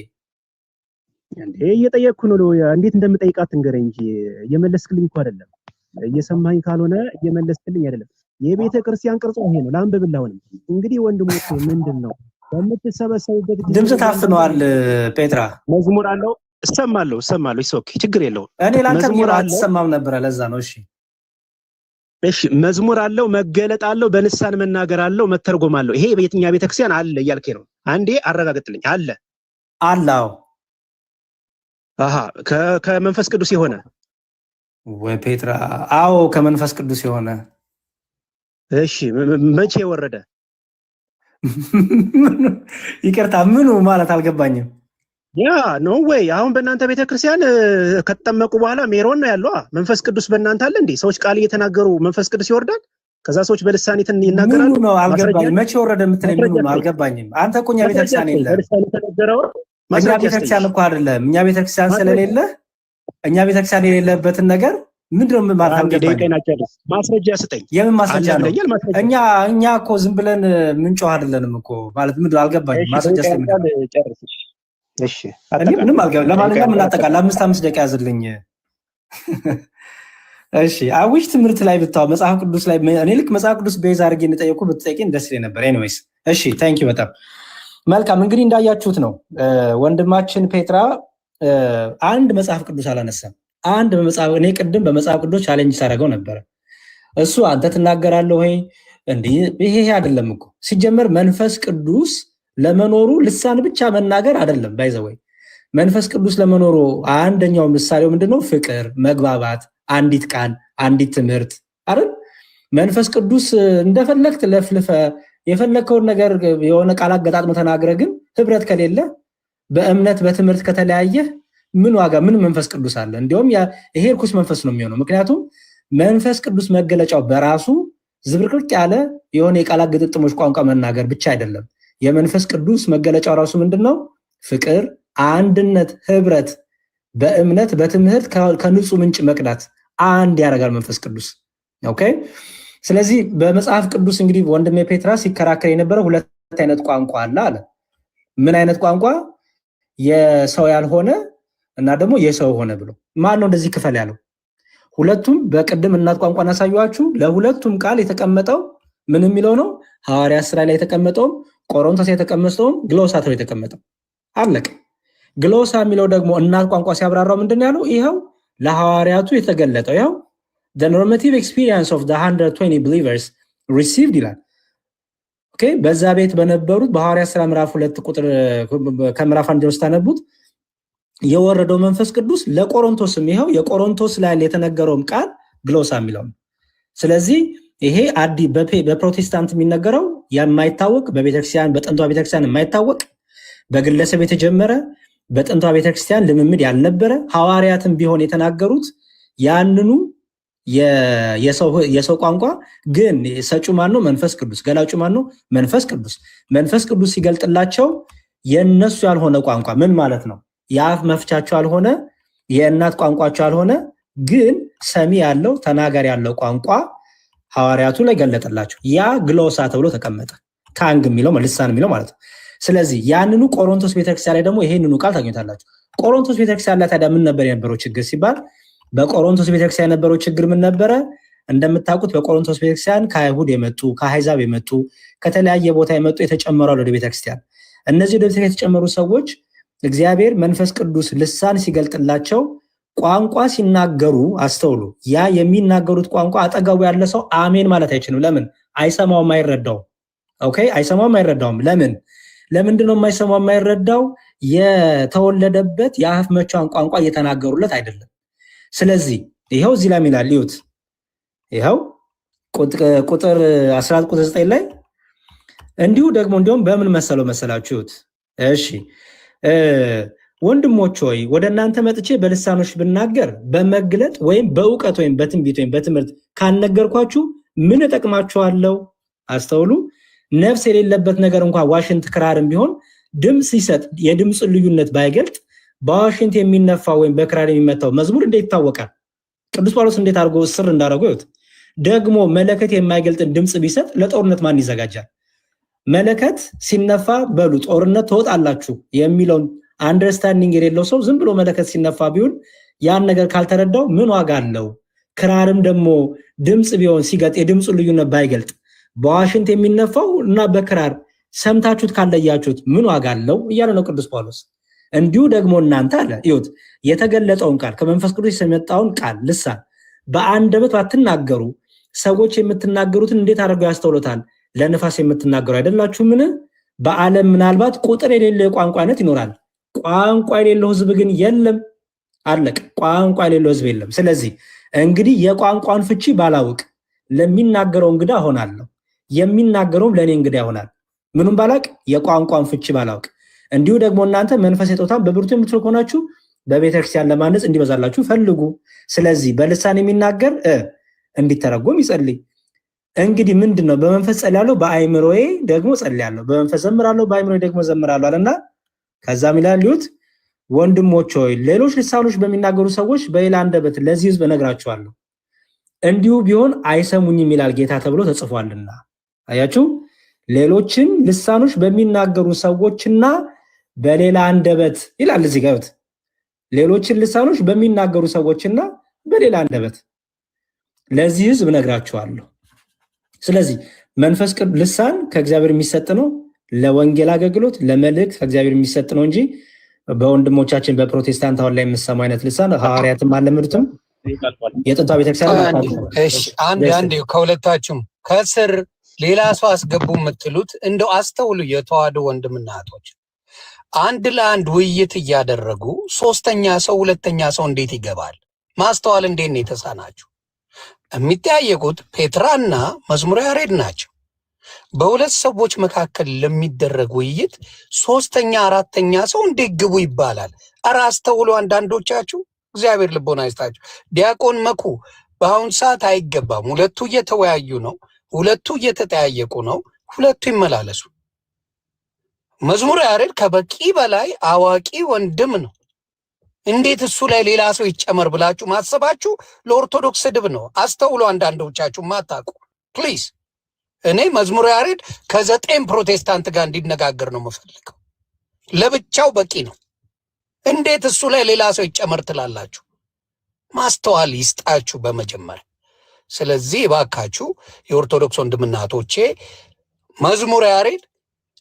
እንዴ እየጠየቅኩ ነው እንዴት እንደምጠይቃት እንገረኝ እንጂ እየመለስክልኝ እኮ አይደለም እየሰማኝ ካልሆነ እየመለስክልኝ አይደለም የቤተክርስቲያን ቅርጿ ይሄ ነው ላንብብልህ አሁን እንግዲህ ወንድሞች ምንድነው በምትሰበሰቡበት ድምጽ ታፍነዋል ፔትራ መዝሙር አለው እሰማለሁ ኦኬ ችግር የለውም እኔ ላንተ ምን አትሰማም ነበር ለዛ ነው እሺ መዝሙር አለው መገለጥ አለው በልሳን መናገር አለው መተርጎም አለው ይሄ በየትኛ ቤተክርስቲያን አለ እያልከኝ ነው አንዴ አረጋግጥልኝ አለ አላው አሃ ከመንፈስ ቅዱስ የሆነ ወይ ፔትራ አዎ ከመንፈስ ቅዱስ የሆነ እሺ መቼ ወረደ ይቅርታ ምኑ ማለት አልገባኝም ያ ኖ ወይ አሁን በእናንተ ቤተክርስቲያን ከተጠመቁ በኋላ ሜሮን ነው ያለው መንፈስ ቅዱስ በእናንተ አለ እንዴ ሰዎች ቃል እየተናገሩ መንፈስ ቅዱስ ይወርዳል ከዛ ሰዎች በልሳን ይናገራሉ ነው አልገባኝም መቼ ወረደ የምትለኝ ምኑ ነው አልገባኝም አንተ እኮ እኛ ቤተክርስቲያን የለም በልሳን የተነገረው እኛ ቤተክርስቲያን እኮ አይደለም እኛ ቤተክርስቲያን ስለሌለ እኛ ቤተክርስቲያን የሌለበትን ነገር ምንድነው ማለት አልገባኝም ማስረጃ ስጠኝ የምን ማስረጃ ነው እኛ እኮ ዝም ብለን ምንጮህ አይደለንም እኮ ማለት ምንድነው አልገባኝም ማስረጃ ጨርስ እሺ ምንም አልገባኝም ለማንኛውም እናጠቃለን 5 ደቂቃ ያዝልኝ እሺ አዊሽ ትምህርት ላይ ብታው መጽሐፍ ቅዱስ ላይ እኔ ልክ መጽሐፍ ቅዱስ ቤዝ አድርጌ እንጠየቁ ብትጠይቂኝ ደስ ይለኝ ነበር ኤኒዌይስ እሺ ታንክ ዩ በጣም መልካም እንግዲህ እንዳያችሁት ነው ወንድማችን ፔትራ አንድ መጽሐፍ ቅዱስ አላነሳም አንድ በመጽሐፍ እኔ ቅድም በመጽሐፍ ቅዱስ ቻሌንጅ ሳደርገው ነበር እሱ አንተ ትናገራለህ ወይ እንዴ ይሄ አይደለም እኮ ሲጀመር መንፈስ ቅዱስ ለመኖሩ ልሳን ብቻ መናገር አይደለም ባይዘወይ መንፈስ ቅዱስ ለመኖሩ አንደኛው ምሳሌው ምንድነው ፍቅር መግባባት አንዲት ቃል አንዲት ትምህርት አይደል መንፈስ ቅዱስ እንደፈለክት ለፍልፈ የፈለከውን ነገር የሆነ ቃል አገጣጥሞ ተናግረ ግን ህብረት ከሌለ በእምነት በትምህርት ከተለያየ ምን ዋጋ ምን መንፈስ ቅዱስ አለ እንዲያውም ይሄ ርኩስ መንፈስ ነው የሚሆነው ምክንያቱም መንፈስ ቅዱስ መገለጫው በራሱ ዝብርቅርቅ ያለ የሆነ የቃል አገጣጥሞች ቋንቋ መናገር ብቻ አይደለም የመንፈስ ቅዱስ መገለጫው ራሱ ምንድነው ፍቅር አንድነት ህብረት በእምነት በትምህርት ከንጹህ ምንጭ መቅዳት አንድ ያደርጋል መንፈስ ቅዱስ ኦኬ ስለዚህ በመጽሐፍ ቅዱስ እንግዲህ ወንድሜ ፔትራ ሲከራከር የነበረው ሁለት አይነት ቋንቋ አለ። ምን አይነት ቋንቋ? የሰው ያልሆነ እና ደግሞ የሰው ሆነ ብሎ። ማን ነው እንደዚህ ክፈል ያለው? ሁለቱም በቅድም እናት ቋንቋ እናሳያችሁ። ለሁለቱም ቃል የተቀመጠው ምን የሚለው ነው? ሐዋርያት ሥራ ላይ የተቀመጠውም ቆሮንቶስ የተቀመጠውም ግሎሳ ተብሎ የተቀመጠው አለቀ። ግሎሳ የሚለው ደግሞ እናት ቋንቋ ሲያብራራው ምንድን ያለው? ይኸው ለሐዋርያቱ የተገለጠው ይኸው the normative experience of the 120 believers received ይላል። ኦኬ በዛ ቤት በነበሩት በሐዋርያት ሥራ ምዕራፍ 2 ቁጥር ከምዕራፍ 1 ጀምሮ ታነቡት የወረደው መንፈስ ቅዱስ ለቆሮንቶስም ይኸው የቆሮንቶስ ላይ የተነገረውም ቃል ግሎሳ የሚለው ነው። ስለዚህ ይሄ በፕሮቴስታንት የሚነገረው የማይታወቅ በቤተክርስቲያን በጥንቷ ቤተክርስቲያን የማይታወቅ በግለሰብ የተጀመረ በጥንቷ ቤተክርስቲያን ልምምድ ያልነበረ ሐዋርያትም ቢሆን የተናገሩት ያንኑ የሰው ቋንቋ ግን ሰጪው ማን ነው? መንፈስ ቅዱስ። ገላጩ ማን ነው? መንፈስ ቅዱስ። መንፈስ ቅዱስ ሲገልጥላቸው የነሱ ያልሆነ ቋንቋ ምን ማለት ነው? የአፍ መፍቻቸው ያልሆነ የእናት ቋንቋቸው ያልሆነ ግን ሰሚ ያለው ተናጋሪ ያለው ቋንቋ ሐዋርያቱ ላይ ገለጠላቸው። ያ ግሎሳ ተብሎ ተቀመጠ። ካንግ የሚለው ልሳን የሚለው ማለት ነው። ስለዚህ ያንኑ ቆሮንቶስ ቤተክርስቲያን ላይ ደግሞ ይሄንኑ ቃል ታገኙታላችሁ። ቆሮንቶስ ቤተክርስቲያን ላይ ታዲያ ምን ነበር የነበረው ችግር ሲባል በቆሮንቶስ ቤተክርስቲያን የነበረው ችግር ምን ነበረ? እንደምታውቁት በቆሮንቶስ ቤተክርስቲያን ከአይሁድ የመጡ ከአሕዛብ የመጡ ከተለያየ ቦታ የመጡ የተጨመሩ ወደ ቤተክርስቲያን። እነዚህ ወደ ቤተክርስቲያን የተጨመሩ ሰዎች እግዚአብሔር መንፈስ ቅዱስ ልሳን ሲገልጥላቸው ቋንቋ ሲናገሩ አስተውሉ። ያ የሚናገሩት ቋንቋ አጠገቡ ያለ ሰው አሜን ማለት አይችልም። ለምን? አይሰማውም፣ አይረዳውም። ኦኬ አይሰማውም፣ አይረዳውም። ለምንድነው የማይሰማው የማይረዳው? የተወለደበት የአፍ መቻን ቋንቋ እየተናገሩለት አይደለም። ስለዚህ ይሄው እዚህ ላይ ይላል ይሁት ይሄው ቁጥር 14 ቁጥር 9 ላይ እንዲሁ ደግሞ እንደውም በምን መሰላችሁ ይሁት እሺ ወንድሞች ሆይ ወደ እናንተ መጥቼ በልሳኖች ብናገር በመግለጥ ወይም በእውቀት ወይም በትንቢት ወይም በትምህርት ካነገርኳችሁ ምን እጠቅማችኋለሁ? አስተውሉ። ነፍስ የሌለበት ነገር እንኳን ዋሽንት ክራርም ቢሆን ድምጽ ሲሰጥ የድምጽ ልዩነት ባይገልጥ በዋሽንት የሚነፋው ወይም በክራር የሚመታው መዝሙር እንዴት ይታወቃል? ቅዱስ ጳውሎስ እንዴት አድርጎ ስር እንዳደረገው ይሁት። ደግሞ መለከት የማይገልጥን ድምጽ ቢሰጥ ለጦርነት ማን ይዘጋጃል? መለከት ሲነፋ በሉ ጦርነት ትወጣላችሁ የሚለውን አንደርስታንዲንግ የሌለው ሰው ዝም ብሎ መለከት ሲነፋ ቢሆን ያን ነገር ካልተረዳው ምን ዋጋ አለው? ክራርም ደግሞ ድምጽ ቢሆን ሲገጥ የድምጹ ልዩነት ባይገልጥ በዋሽንት የሚነፋው እና በክራር ሰምታችሁት ካለያችሁት ምን ዋጋ አለው እያለ ነው ቅዱስ ጳውሎስ። እንዲሁ ደግሞ እናንተ አለ ይሁት የተገለጠውን ቃል ከመንፈስ ቅዱስ የመጣውን ቃል ልሳን በአንደበት ባትናገሩ ሰዎች የምትናገሩትን እንዴት አድርገው ያስተውሉታል? ለነፋስ የምትናገሩ አይደላችሁምን? በዓለም ምናልባት ቁጥር የሌለው የቋንቋ አይነት ይኖራል። ቋንቋ የሌለው ህዝብ ግን የለም። አለቅ ቋንቋ የሌለው ህዝብ የለም። ስለዚህ እንግዲህ የቋንቋን ፍቺ ባላውቅ ለሚናገረው እንግዳ ሆናለሁ፣ የሚናገረውም ለኔ እንግዳ ይሆናል። ምንም ባላቅ የቋንቋን ፍቺ ባላውቅ። እንዲሁ ደግሞ እናንተ መንፈስ የጦታን በብርቱ የምትልኩ ሆናችሁ በቤተክርስቲያን ለማነጽ እንዲበዛላችሁ ፈልጉ። ስለዚህ በልሳን የሚናገር እንዲተረጎም ይጸልይ። እንግዲህ ምንድነው? በመንፈስ ጸልያለሁ፣ በአይምሮዬ ደግሞ ጸልያለሁ፣ በመንፈስ ዘምራለሁ፣ በአይምሮዬ ደግሞ ዘምራለሁ አለና ከዛም ይላል ይሁት ወንድሞች ሆይ ሌሎች ልሳኖች በሚናገሩ ሰዎች በሌላ አንደበት ለዚህ ህዝብ እነግራቸዋለሁ፣ እንዲሁ ቢሆን አይሰሙኝም ይላል ጌታ ተብሎ ተጽፏልና። አያችሁ፣ ሌሎችን ልሳኖች በሚናገሩ ሰዎችና በሌላ አንደበት ይላል እዚህ ጋር። ሌሎችን ልሳኖች በሚናገሩ ሰዎችና በሌላ አንደበት ለዚህ ህዝብ እነግራቸዋለሁ። ስለዚህ መንፈስ ቅዱስ ልሳን ከእግዚአብሔር የሚሰጥ ነው። ለወንጌል አገልግሎት ለመልእክት ከእግዚአብሔር የሚሰጥ ነው እንጂ በወንድሞቻችን በፕሮቴስታንት አሁን ላይ የምሰማው አይነት ልሳን ሐዋርያትም አለምዱትም የጥንቷ ቤተክርስቲያን። እሺ አንድ ከሁለታችሁም ከስር ሌላ ሰው አስገቡ የምትሉት እንደው አስተውሉ። የተዋህዶ ወንድምና እህቶች አንድ ለአንድ ውይይት እያደረጉ ሶስተኛ ሰው ሁለተኛ ሰው እንዴት ይገባል? ማስተዋል እንዴት ነው የተሳናችሁ? የሚጠያየቁት ፔትራና መዝሙረ ያሬድ ናቸው። በሁለት ሰዎች መካከል ለሚደረግ ውይይት ሶስተኛ አራተኛ ሰው እንዴት ግቡ ይባላል? ኧረ አስተውሉ አንዳንዶቻችሁ። እግዚአብሔር ልቦና ይስጣችሁ። ዲያቆን መኩ በአሁን ሰዓት አይገባም። ሁለቱ እየተወያዩ ነው፣ ሁለቱ እየተጠያየቁ ነው፣ ሁለቱ ይመላለሱ። መዝሙረ ያሬድ ከበቂ በላይ አዋቂ ወንድም ነው። እንዴት እሱ ላይ ሌላ ሰው ይጨመር ብላችሁ ማሰባችሁ ለኦርቶዶክስ ስድብ ነው። አስተውሉ አንዳንዶቻችሁ ማታውቁ ፕሊዝ። እኔ መዝሙረ ያሬድ ከ9 ፕሮቴስታንት ጋር እንዲነጋገር ነው የምፈልገው። ለብቻው በቂ ነው። እንዴት እሱ ላይ ሌላ ሰው ይጨመር ትላላችሁ? ማስተዋል ይስጣችሁ በመጀመሪያ። ስለዚህ እባካችሁ የኦርቶዶክስ ወንድምና እህቶቼ መዝሙረ ያሬድ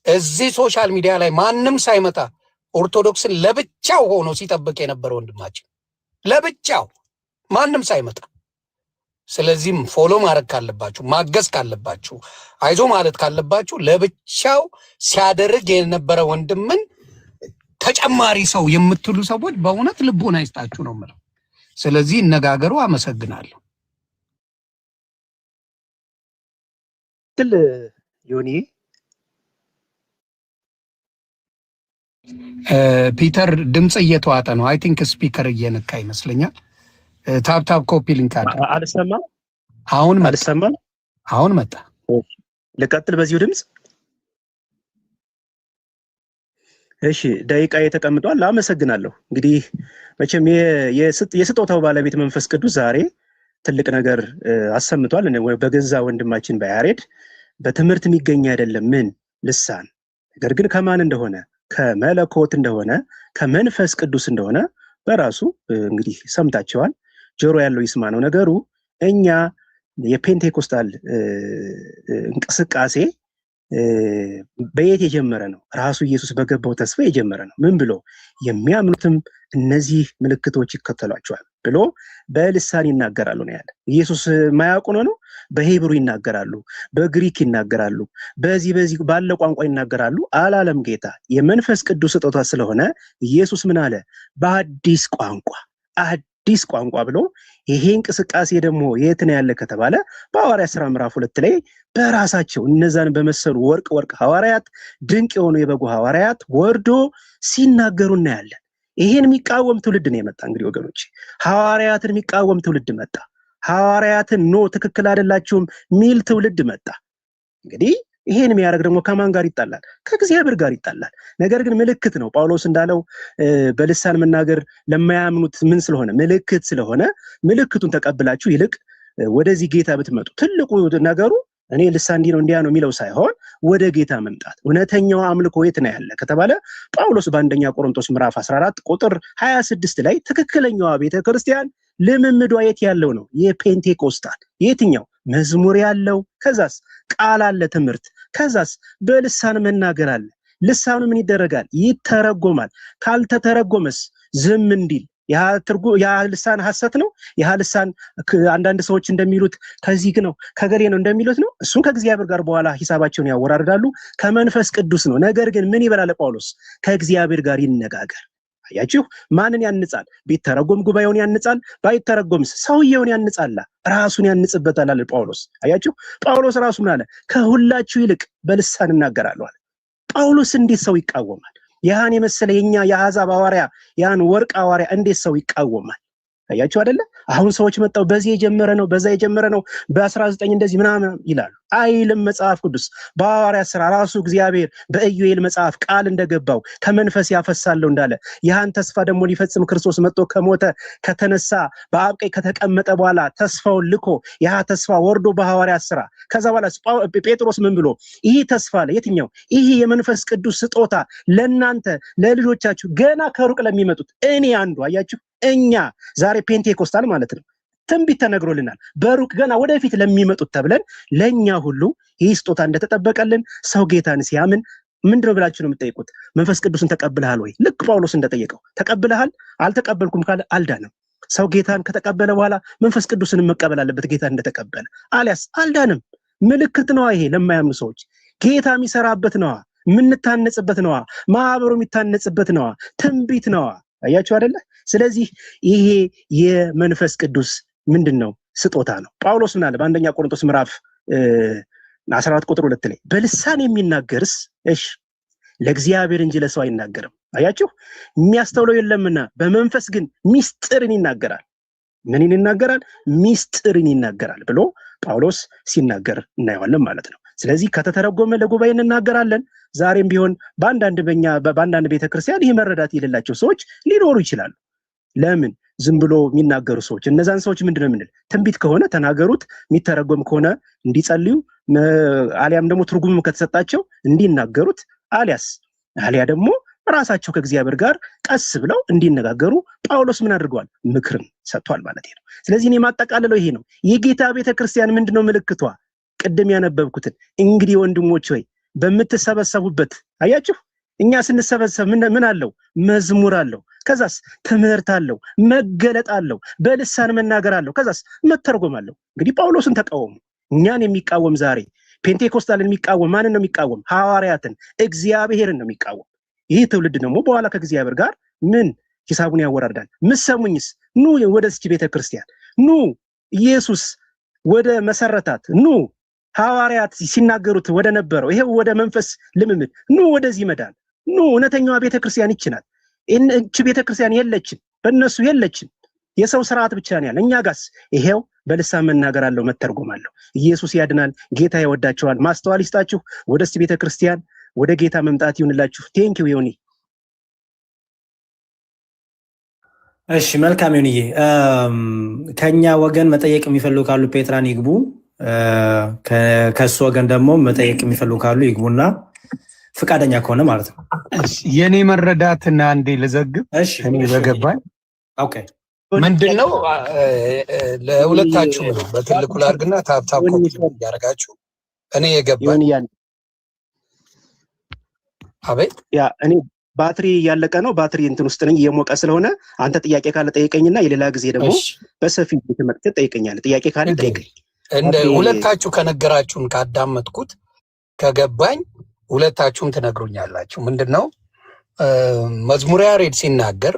እዚህ ሶሻል ሚዲያ ላይ ማንም ሳይመጣ ኦርቶዶክስን ለብቻው ሆኖ ሲጠብቅ የነበረ ወንድማችን ለብቻው ማንም ሳይመጣ። ስለዚህም ፎሎ ማድረግ ካለባችሁ፣ ማገዝ ካለባችሁ፣ አይዞ ማለት ካለባችሁ ለብቻው ሲያደርግ የነበረ ወንድምን ተጨማሪ ሰው የምትሉ ሰዎች በእውነት ልቦና ይስጣችሁ ነው የምለው። ስለዚህ እነጋገሩ። አመሰግናለሁ። ትል ዮኒ ፒተር ድምጽ እየተዋጠ ነው። አይ ቲንክ ስፒከር እየነካ ይመስለኛል። ታፕ ኮፒ ሊንክ አድርግ። አልሰማም። አሁን መጣ። ልቀጥል በዚሁ ድምጽ። እሺ ደቂቃ የተቀምጧል። አመሰግናለሁ። እንግዲህ መቼም የስጦታው ባለቤት መንፈስ ቅዱስ ዛሬ ትልቅ ነገር አሰምቷል። በገዛ ወንድማችን በያሬድ በትምህርት የሚገኝ አይደለም ምን ልሳን፣ ነገር ግን ከማን እንደሆነ ከመለኮት እንደሆነ ከመንፈስ ቅዱስ እንደሆነ በራሱ እንግዲህ ሰምታቸዋል። ጆሮ ያለው ይስማ ነው ነገሩ። እኛ የፔንቴኮስታል እንቅስቃሴ በየት የጀመረ ነው? ራሱ ኢየሱስ በገባው ተስፋ የጀመረ ነው። ምን ብሎ? የሚያምኑትም እነዚህ ምልክቶች ይከተሏቸዋል ብሎ በልሳን ይናገራሉ ነው ያለ። ኢየሱስ ማያውቁ ነው? በሂብሩ ይናገራሉ፣ በግሪክ ይናገራሉ፣ በዚህ ባለ ቋንቋ ይናገራሉ አላለም ጌታ። የመንፈስ ቅዱስ ስጦታ ስለሆነ ኢየሱስ ምን አለ? በአዲስ ቋንቋ ብሎ። ይሄ እንቅስቃሴ ደግሞ የት ነው ያለ ከተባለ በሐዋርያት ሥራ ምዕራፍ 2 ላይ በራሳቸው እነዛን በመሰሉ ወርቅ ሐዋርያት፣ ድንቅ የሆኑ የበጉ ሐዋርያት ወርዶ ሲናገሩ እናያለን። ይሄን የሚቃወም ትውልድ ነው የመጣ። እንግዲህ ወገኖች ሐዋርያትን የሚቃወም ትውልድ መጣ። ሐዋርያትን ትክክል አይደላችሁም ሚል ትውልድ መጣ። እንግዲህ ይሄን የሚያደርግ ደግሞ ከማን ጋር ይጣላል? ከእግዚአብሔር ጋር ይጣላል። ነገር ግን ምልክት ነው። ጳውሎስ እንዳለው በልሳን መናገር ለማያምኑት ምን ስለሆነ? ምልክት ስለሆነ ምልክቱን ተቀብላችሁ ይልቅ ወደዚህ ጌታ ብትመጡ ትልቁ ነገሩ እኔ ልሳን እንዲህ ነው እንዲያ ነው የሚለው ሳይሆን ወደ ጌታ መምጣት። እውነተኛው አምልኮ የት ነው ያለ ከተባለ ጳውሎስ በአንደኛ ቆሮንቶስ ምዕራፍ 14 ቁጥር 26 ላይ ትክክለኛዋ ቤተክርስቲያን ልምምዷ የት ያለው ነው? የፔንቴኮስታል። የትኛው? መዝሙር ያለው፣ ከዛስ ቃል አለ፣ ትምህርት፣ ከዛስ በልሳን መናገር አለ። ልሳኑ ምን ይደረጋል? ይተረጎማል። ካልተተረጎመስ ዝም እንዲል። ያ ልሳን ሐሰት ነው። ያ ልሳን አንዳንድ ሰዎች እንደሚሉት ከዚህ ነው ከገሬ ነው እንደሚሉት ነው። እሱን ከእግዚአብሔር ጋር በኋላ ሂሳባቸውን ያወራርዳሉ። ከመንፈስ ቅዱስ ነው። ነገር ግን ምን ይበላል ጳውሎስ? ከእግዚአብሔር ጋር ይነጋገር። አያችሁ፣ ማንን ያንጻል? ቢተረጎም ጉባኤውን ያንጻል፣ ባይተረጎምስ ሰውየውን ያንጻል፣ ራሱን ያንጽበታል አለ ጳውሎስ። አያችሁ፣ ጳውሎስ ራሱ ምን አለ? ከሁላችሁ ይልቅ በልሳን እናገራለሁ አለ። ጳውሎስ እንዴት ሰው ይቃወማል? ያን የመሰለ የኛ የአሕዛብ ሐዋርያ፣ ያን ወርቅ ሐዋርያ እንዴት ሰው ይቃወማል? አያችሁ አይደለ? አሁን ሰዎች መጣው በዚህ የጀመረ ነው በዛ የጀመረ ነው በ19 እንደዚህ ምናምን ይላሉ። አይልም መጽሐፍ ቅዱስ። በሐዋርያት ሥራ ራሱ እግዚአብሔር በኢዩኤል መጽሐፍ ቃል እንደገባው ከመንፈስ ያፈሳለሁ እንዳለ ያን ተስፋ ደግሞ ሊፈጽም ክርስቶስ መጥቶ ከሞተ ከተነሳ በአብ ቀኝ ከተቀመጠ በኋላ ተስፋውን ልኮ ያ ተስፋ ወርዶ በሐዋርያት ሥራ ከዛ በኋላ ጴጥሮስ ምን ብሎ ይህ ተስፋ የትኛው? ይህ የመንፈስ ቅዱስ ስጦታ ለእናንተ ለልጆቻችሁ ገና ከሩቅ ለሚመጡት እኔ አንዱ። አያችሁ፣ እኛ ዛሬ ፔንቴኮስታል ማለት ነው። ትንቢት ተነግሮልናል። በሩቅ ገና ወደፊት ለሚመጡት ተብለን ለኛ ሁሉ ይህ ስጦታ እንደተጠበቀልን ሰው ጌታን ሲያምን ምንድነው ብላችሁ ነው የምትጠይቁት? መንፈስ ቅዱስን ተቀብለሃል ወይ? ልክ ጳውሎስ እንደጠየቀው ተቀብለሃል? አልተቀበልኩም ካለ አልዳንም። ሰው ጌታን ከተቀበለ በኋላ መንፈስ ቅዱስን መቀበል አለበት ጌታ እንደተቀበለ። አሊያስ አልዳንም። ምልክት ነው ይሄ ለማያምኑ ሰዎች። ጌታ የሚሰራበት ነዋ፣ የምንታነጽበት ነዋ፣ ማህበሩ የሚታነጽበት ነዋ፣ ትንቢት ነዋ። አያችሁ አይደለ? ስለዚህ ይሄ የመንፈስ ቅዱስ ምንድነው? ስጦታ ነው። ጳውሎስ ምን አለ? በአንደኛ ቆሮንቶስ ምዕራፍ 14 ቁጥር 2 ላይ በልሳን የሚናገርስ ለእግዚአብሔር እንጂ ለሰው አይናገርም። አያችሁ፣ የሚያስተውለው የለምና በመንፈስ ግን ሚስጥርን ይናገራል። ምንን ይናገራል? ሚስጥርን ይናገራል ብሎ ጳውሎስ ሲናገር እናየዋለን ማለት ነው። ስለዚህ ከተተረጎመ ለጉባኤ እንናገራለን። ዛሬም ቢሆን በአንዳንድ ቤተክርስቲያን ይህ መረዳት የሌላቸው ሰዎች ሊኖሩ ይችላሉ። ለምን? ዝም ብሎ የሚናገሩ ሰዎች እነዛን ሰዎች ምንድነው የምንል? ትንቢት ከሆነ ተናገሩት፣ የሚተረጎም ከሆነ እንዲጸልዩ፣ አሊያም ደግሞ ትርጉም ከተሰጣቸው እንዲናገሩት፣ አሊያ ደግሞ ራሳቸው ከእግዚአብሔር ጋር ቀስ ብለው እንዲነጋገሩ ጳውሎስ ምን አድርጓል? ምክርን ሰጥቷል ማለት ነው። ስለዚህ እኔ ማጠቃለለው ይሄ ነው። የጌታ ቤተክርስቲያን ምንድነው ምልክቷ? ቅድም ያነበብኩትን እንግዲህ ወንድሞች ሆይ በምትሰበሰቡበት አያችሁ፣ እኛ ስንሰበሰብ ምን አለው? መዝሙር አለው። ከዛስ ትምህርት አለው፣ መገለጥ አለው፣ በልሳን መናገር አለው፣ ከዛስ መተርጎም አለው። እንግዲህ ጳውሎስን ተቃወሙ። እኛን የሚቃወም ዛሬ ፔንቴኮስታልን የሚቃወም ማንን ነው የሚቃወም? ሐዋርያትን፣ እግዚአብሔርን ነው የሚቃወም። ይህ ትውልድ ደግሞ በኋላ ከእግዚአብሔር ጋር ምን ሂሳቡን ያወራርዳል? ምሰሙኝስ ኑ ወደዚህ ቤተክርስቲያን ኑ፣ ኢየሱስ ወደ መሰረታት ኑ፣ ሐዋርያት ሲናገሩት ወደ ነበረው ይሄው ወደ መንፈስ ልምምድ ኑ፣ ወደዚህ መዳን ኑ። እውነተኛዋ ቤተክርስቲያን ይችላል። እቺ ቤተክርስቲያን የለችም፣ በእነሱ የለችም። የሰው ስርዓት ብቻ ነው ያለ። እኛ ጋስ ይሄው በልሳን መናገር አለው፣ መተርጎም አለው። ኢየሱስ ያድናል። ጌታ ይወዳቸዋል። ማስተዋል ይስጣችሁ። ወደዚህ ቤተክርስቲያን ወደ ጌታ መምጣት ይሁንላችሁ። ቴንኪው ዮኒ። እሺ መልካም ዮኒዬ። ከኛ ወገን መጠየቅ የሚፈልጉ ካሉ ፔትራን ይግቡ። ከሱ ወገን ደግሞ መጠየቅ የሚፈልጉ ካሉ ይግቡና ፍቃደኛ ከሆነ ማለት ነው። የኔ መረዳትና አንዴ ልዘግብ። እኔ በገባኝ ኦኬ ምንድነው ለሁለታችሁ ነው በትልቁ ላድርግና ታፕታፕ ያደርጋችሁ እኔ የገባኝ አቤት ያ እኔ ባትሪ ያለቀ ነው። ባትሪ እንትን ውስጥ ነኝ እየሞቀ ስለሆነ አንተ ጥያቄ ካለ ጠይቀኝና የሌላ ጊዜ ደግሞ በሰፊው ተመጥተህ ጠይቀኛለህ። ጥያቄ ካለ ጠይቀኝ። እንደ ሁለታችሁ ከነገራችሁን ካዳመጥኩት ከገባኝ ሁለታችሁም ትነግሩኛላችሁ። ምንድነው መዝሙረ ያሬድ ሲናገር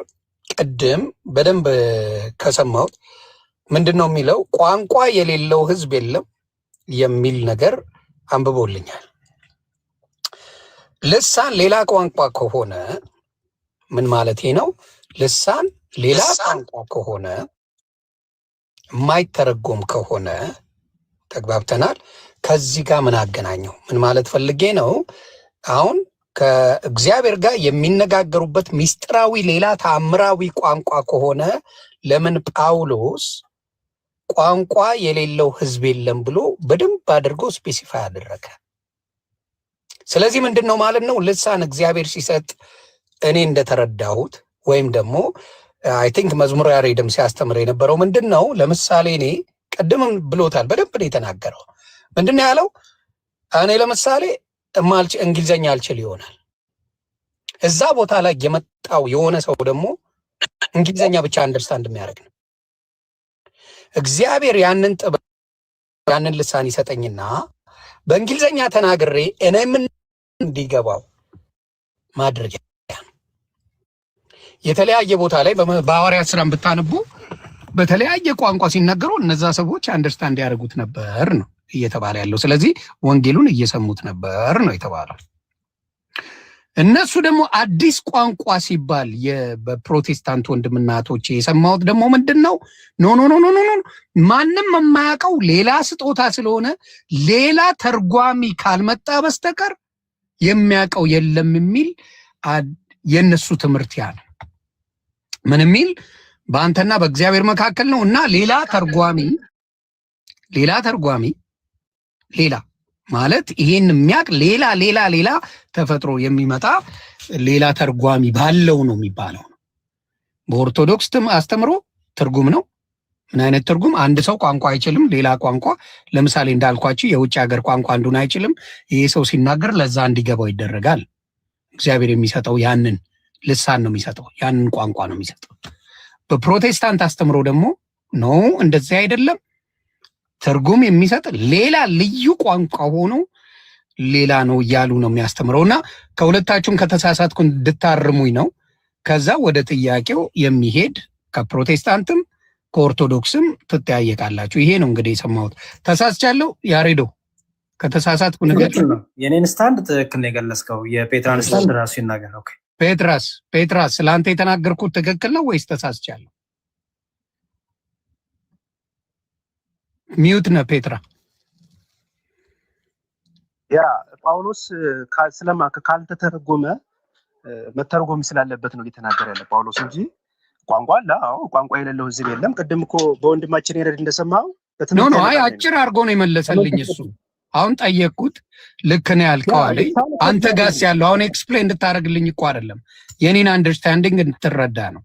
ቅድም በደንብ ከሰማሁት ምንድነው የሚለው? ቋንቋ የሌለው ሕዝብ የለም የሚል ነገር አንብቦልኛል። ልሳን ሌላ ቋንቋ ከሆነ ምን ማለት ነው? ልሳን ሌላ ቋንቋ ከሆነ የማይተረጎም ከሆነ ተግባብተናል። ከዚህ ጋር ምን አገናኘው? ምን ማለት ፈልጌ ነው? አሁን ከእግዚአብሔር ጋር የሚነጋገሩበት ሚስጥራዊ ሌላ ተአምራዊ ቋንቋ ከሆነ ለምን ጳውሎስ ቋንቋ የሌለው ሕዝብ የለም ብሎ በደንብ አድርጎ ስፔሲፋይ አደረገ? ስለዚህ ምንድን ነው ማለት ነው? ልሳን እግዚአብሔር ሲሰጥ እኔ እንደተረዳሁት ወይም ደግሞ አይ ቲንክ መዝሙረ ያሬድም ሲያስተምር የነበረው ምንድን ነው? ለምሳሌ እኔ ቅድምም ብሎታል፣ በደንብ ነው የተናገረው። ምንድን ነው ያለው? እኔ ለምሳሌ እንግሊዘኛ አልችል ይሆናል። እዛ ቦታ ላይ የመጣው የሆነ ሰው ደግሞ እንግሊዘኛ ብቻ አንደርስታንድ የሚያደርግ ነው። እግዚአብሔር ያንን ጥበብ ያንን ልሳን ይሰጠኝና በእንግሊዘኛ ተናግሬ እኔም እንዲገባው ማድረግ ነው። የተለያየ ቦታ ላይ በሐዋርያት ሥራን ብታነቡ በተለያየ ቋንቋ ሲናገሩ እነዛ ሰዎች አንደርስታንድ ያደርጉት ነበር ነው እየተባለ ያለው። ስለዚህ ወንጌሉን እየሰሙት ነበር ነው የተባለው። እነሱ ደግሞ አዲስ ቋንቋ ሲባል በፕሮቴስታንት ወንድምና እህቶቼ የሰማሁት ደግሞ ምንድን ነው? ኖ ማንም የማያውቀው ሌላ ስጦታ ስለሆነ ሌላ ተርጓሚ ካልመጣ በስተቀር የሚያውቀው የለም የሚል የነሱ ትምህርት ያ ነው። ምን የሚል? በአንተና በእግዚአብሔር መካከል ነው እና ሌላ ተርጓሚ ሌላ ማለት ይሄን የሚያውቅ ሌላ ተፈጥሮ የሚመጣ ሌላ ተርጓሚ ባለው ነው የሚባለው ነው። በኦርቶዶክስ አስተምሮ ትርጉም ነው። ምን አይነት ትርጉም? አንድ ሰው ቋንቋ አይችልም፣ ሌላ ቋንቋ ለምሳሌ እንዳልኳችሁ የውጭ ሀገር ቋንቋ አንዱን አይችልም። ይሄ ሰው ሲናገር ለዛ እንዲገባው ይደረጋል። እግዚአብሔር የሚሰጠው ያንን ልሳን ነው የሚሰጠው፣ ያንን ቋንቋ ነው የሚሰጠው። በፕሮቴስታንት አስተምሮ ደግሞ ኖ እንደዚህ አይደለም። ትርጉም የሚሰጥ ሌላ ልዩ ቋንቋ ሆኖ ሌላ ነው እያሉ ነው የሚያስተምረው። እና ከሁለታችሁም ከተሳሳትኩ እንድታርሙኝ ነው። ከዛ ወደ ጥያቄው የሚሄድ ከፕሮቴስታንትም ከኦርቶዶክስም ትጠያየቃላችሁ። ይሄ ነው እንግዲህ የሰማሁት። ተሳስቻለሁ ያሬዶ? ከተሳሳትኩ ነገር የኔን ስታንድ ትክክል ነው የገለጽከው። የፔትራን ስታንድ ራሱ ይናገር። ኦኬ ፔትራስ ስለአንተ የተናገርኩት ትክክል ነው ወይስ ተሳስቻለሁ? ሚዩት ነው ፔትራ። ያ ጳውሎስ ካልተተረጎመ መተርጎም ስላለበት ነው እየተናገረ ያለ ጳውሎስ እንጂ ቋንቋ አለ። አዎ ቋንቋ የሌለው ህዝብ የለም። ቅድም እኮ በወንድማችን የረድ እንደሰማው ኖ አይ አጭር አድርጎ ነው የመለሰልኝ እሱ። አሁን ጠየቅኩት ልክ ነው ያልከው አለኝ። አንተ ጋስ ያለው አሁን ኤክስፕሌን እንድታደርግልኝ እኮ አይደለም የኔን አንደርስታንዲንግ እንድትረዳ ነው።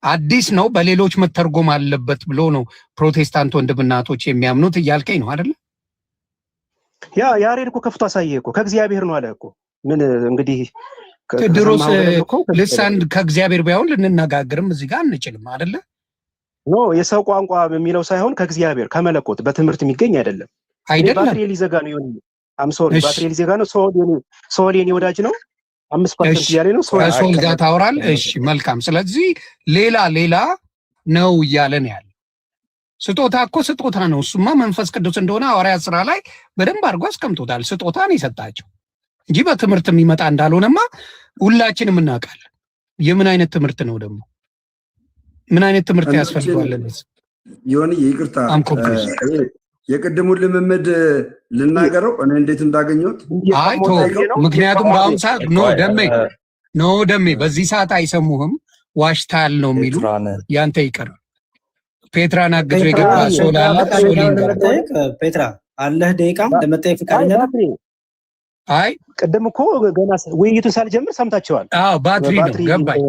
አዲስ ነው በሌሎች መተርጎም አለበት ብሎ ነው ፕሮቴስታንት ወንድምናቶች የሚያምኑት እያልከኝ ነው አይደለ? ያሬድ እኮ ከፍቶ አሳየ እኮ ከእግዚአብሔር ነው አለ እኮ። ምን እንግዲህ ድሮስ ልሳን ከእግዚአብሔር ባይሆን ልንነጋገርም እዚህ ጋር አንችልም አይደለ? ኖ የሰው ቋንቋ የሚለው ሳይሆን ከእግዚአብሔር ከመለኮት በትምህርት የሚገኝ አይደለም። ባትሪ ሊዘጋ ነው ይሁን አምሶሪ ባትሪ ሊዘጋ ነው። ሶል የኔ ወዳጅ ነው 5% እያለ ነው። ሶል ጋር ታወራለህ። እሺ መልካም። ስለዚህ ሌላ ነው እያለ ነው ያለ። ስጦታ እኮ ስጦታ ነው። እሱማ መንፈስ ቅዱስ እንደሆነ ሐዋርያት ሥራ ላይ በደንብ አድርጎ አስቀምጦታል። ስጦታ ነው የሰጣቸው እንጂ በትምህርት የሚመጣ እንዳልሆነማ ሁላችንም እናውቃለን። የምን አይነት ትምህርት ነው ደግሞ? ምን አይነት ትምህርት ያስፈልጋል? ይሁን ይቅርታ፣ የቅድሙን ልምምድ ልናገረው እኔ እንዴት እንዳገኘሁት። አይ ምክንያቱም በአሁኑ ሰዓት ደሜ በዚህ ሰዓት አይሰሙህም፣ ዋሽታል ነው የሚሉ ያንተ ይቀር። ፔትራን አግዞ የገባ ፔትራ አለህ ደቂቃ ለመጠየቅ ፈቃደኛ ነህ? አይ ቅድም እኮ ገና ውይይቱን ሳልጀምር ሰምታችኋል። አዎ ባትሪ ነው ገባኝ።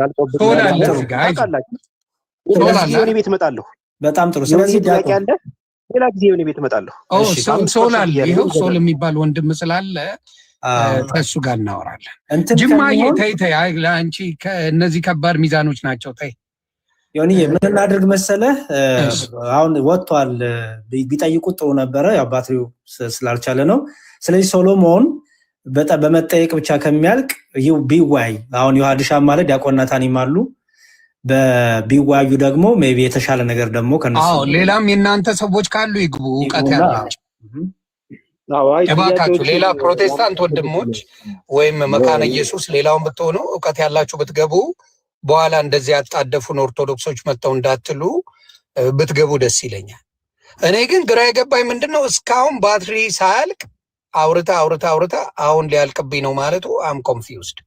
ሶላር ቤት እመጣለሁ። በጣም ጥሩ። ስለዚህ ጥያቄ አለ፣ ሌላ ጊዜ የሆነ ቤት እመጣለሁ። ሶላር ይኸው ሶል የሚባል ወንድም ስላለ ከእሱ ጋር እናወራለን። ጅማዬ ተይ ለአንቺ እነዚህ ከባድ ሚዛኖች ናቸው። ተይ ዮኒ ምን እናድርግ መሰለህ፣ አሁን ወጥቷል። ቢጠይቁት ጥሩ ነበረ፣ ያው ባትሪው ስላልቻለ ነው። ስለዚህ ሶሎሞን በመጠየቅ ብቻ ከሚያልቅ ቢዋይ አሁን ዮሐድሻ ማለት ዲያቆን ናታኒም አሉ በቢዋዩ ደግሞ ሜቢ የተሻለ ነገር ደግሞ ከነሱ ሌላም የእናንተ ሰዎች ካሉ ይግቡ፣ እውቀት ያላቸው እባካችሁ። ሌላ ፕሮቴስታንት ወንድሞች ወይም መካነ ኢየሱስ ሌላውን ብትሆኑ እውቀት ያላችሁ ብትገቡ፣ በኋላ እንደዚህ ያጣደፉን ኦርቶዶክሶች መጥተው እንዳትሉ ብትገቡ ደስ ይለኛል። እኔ ግን ግራ የገባኝ ምንድነው እስካሁን ባትሪ ሳያልቅ አውርታ አሁን ሊያልቅብኝ ነው ማለቱ አም ኮንፊውዝድ።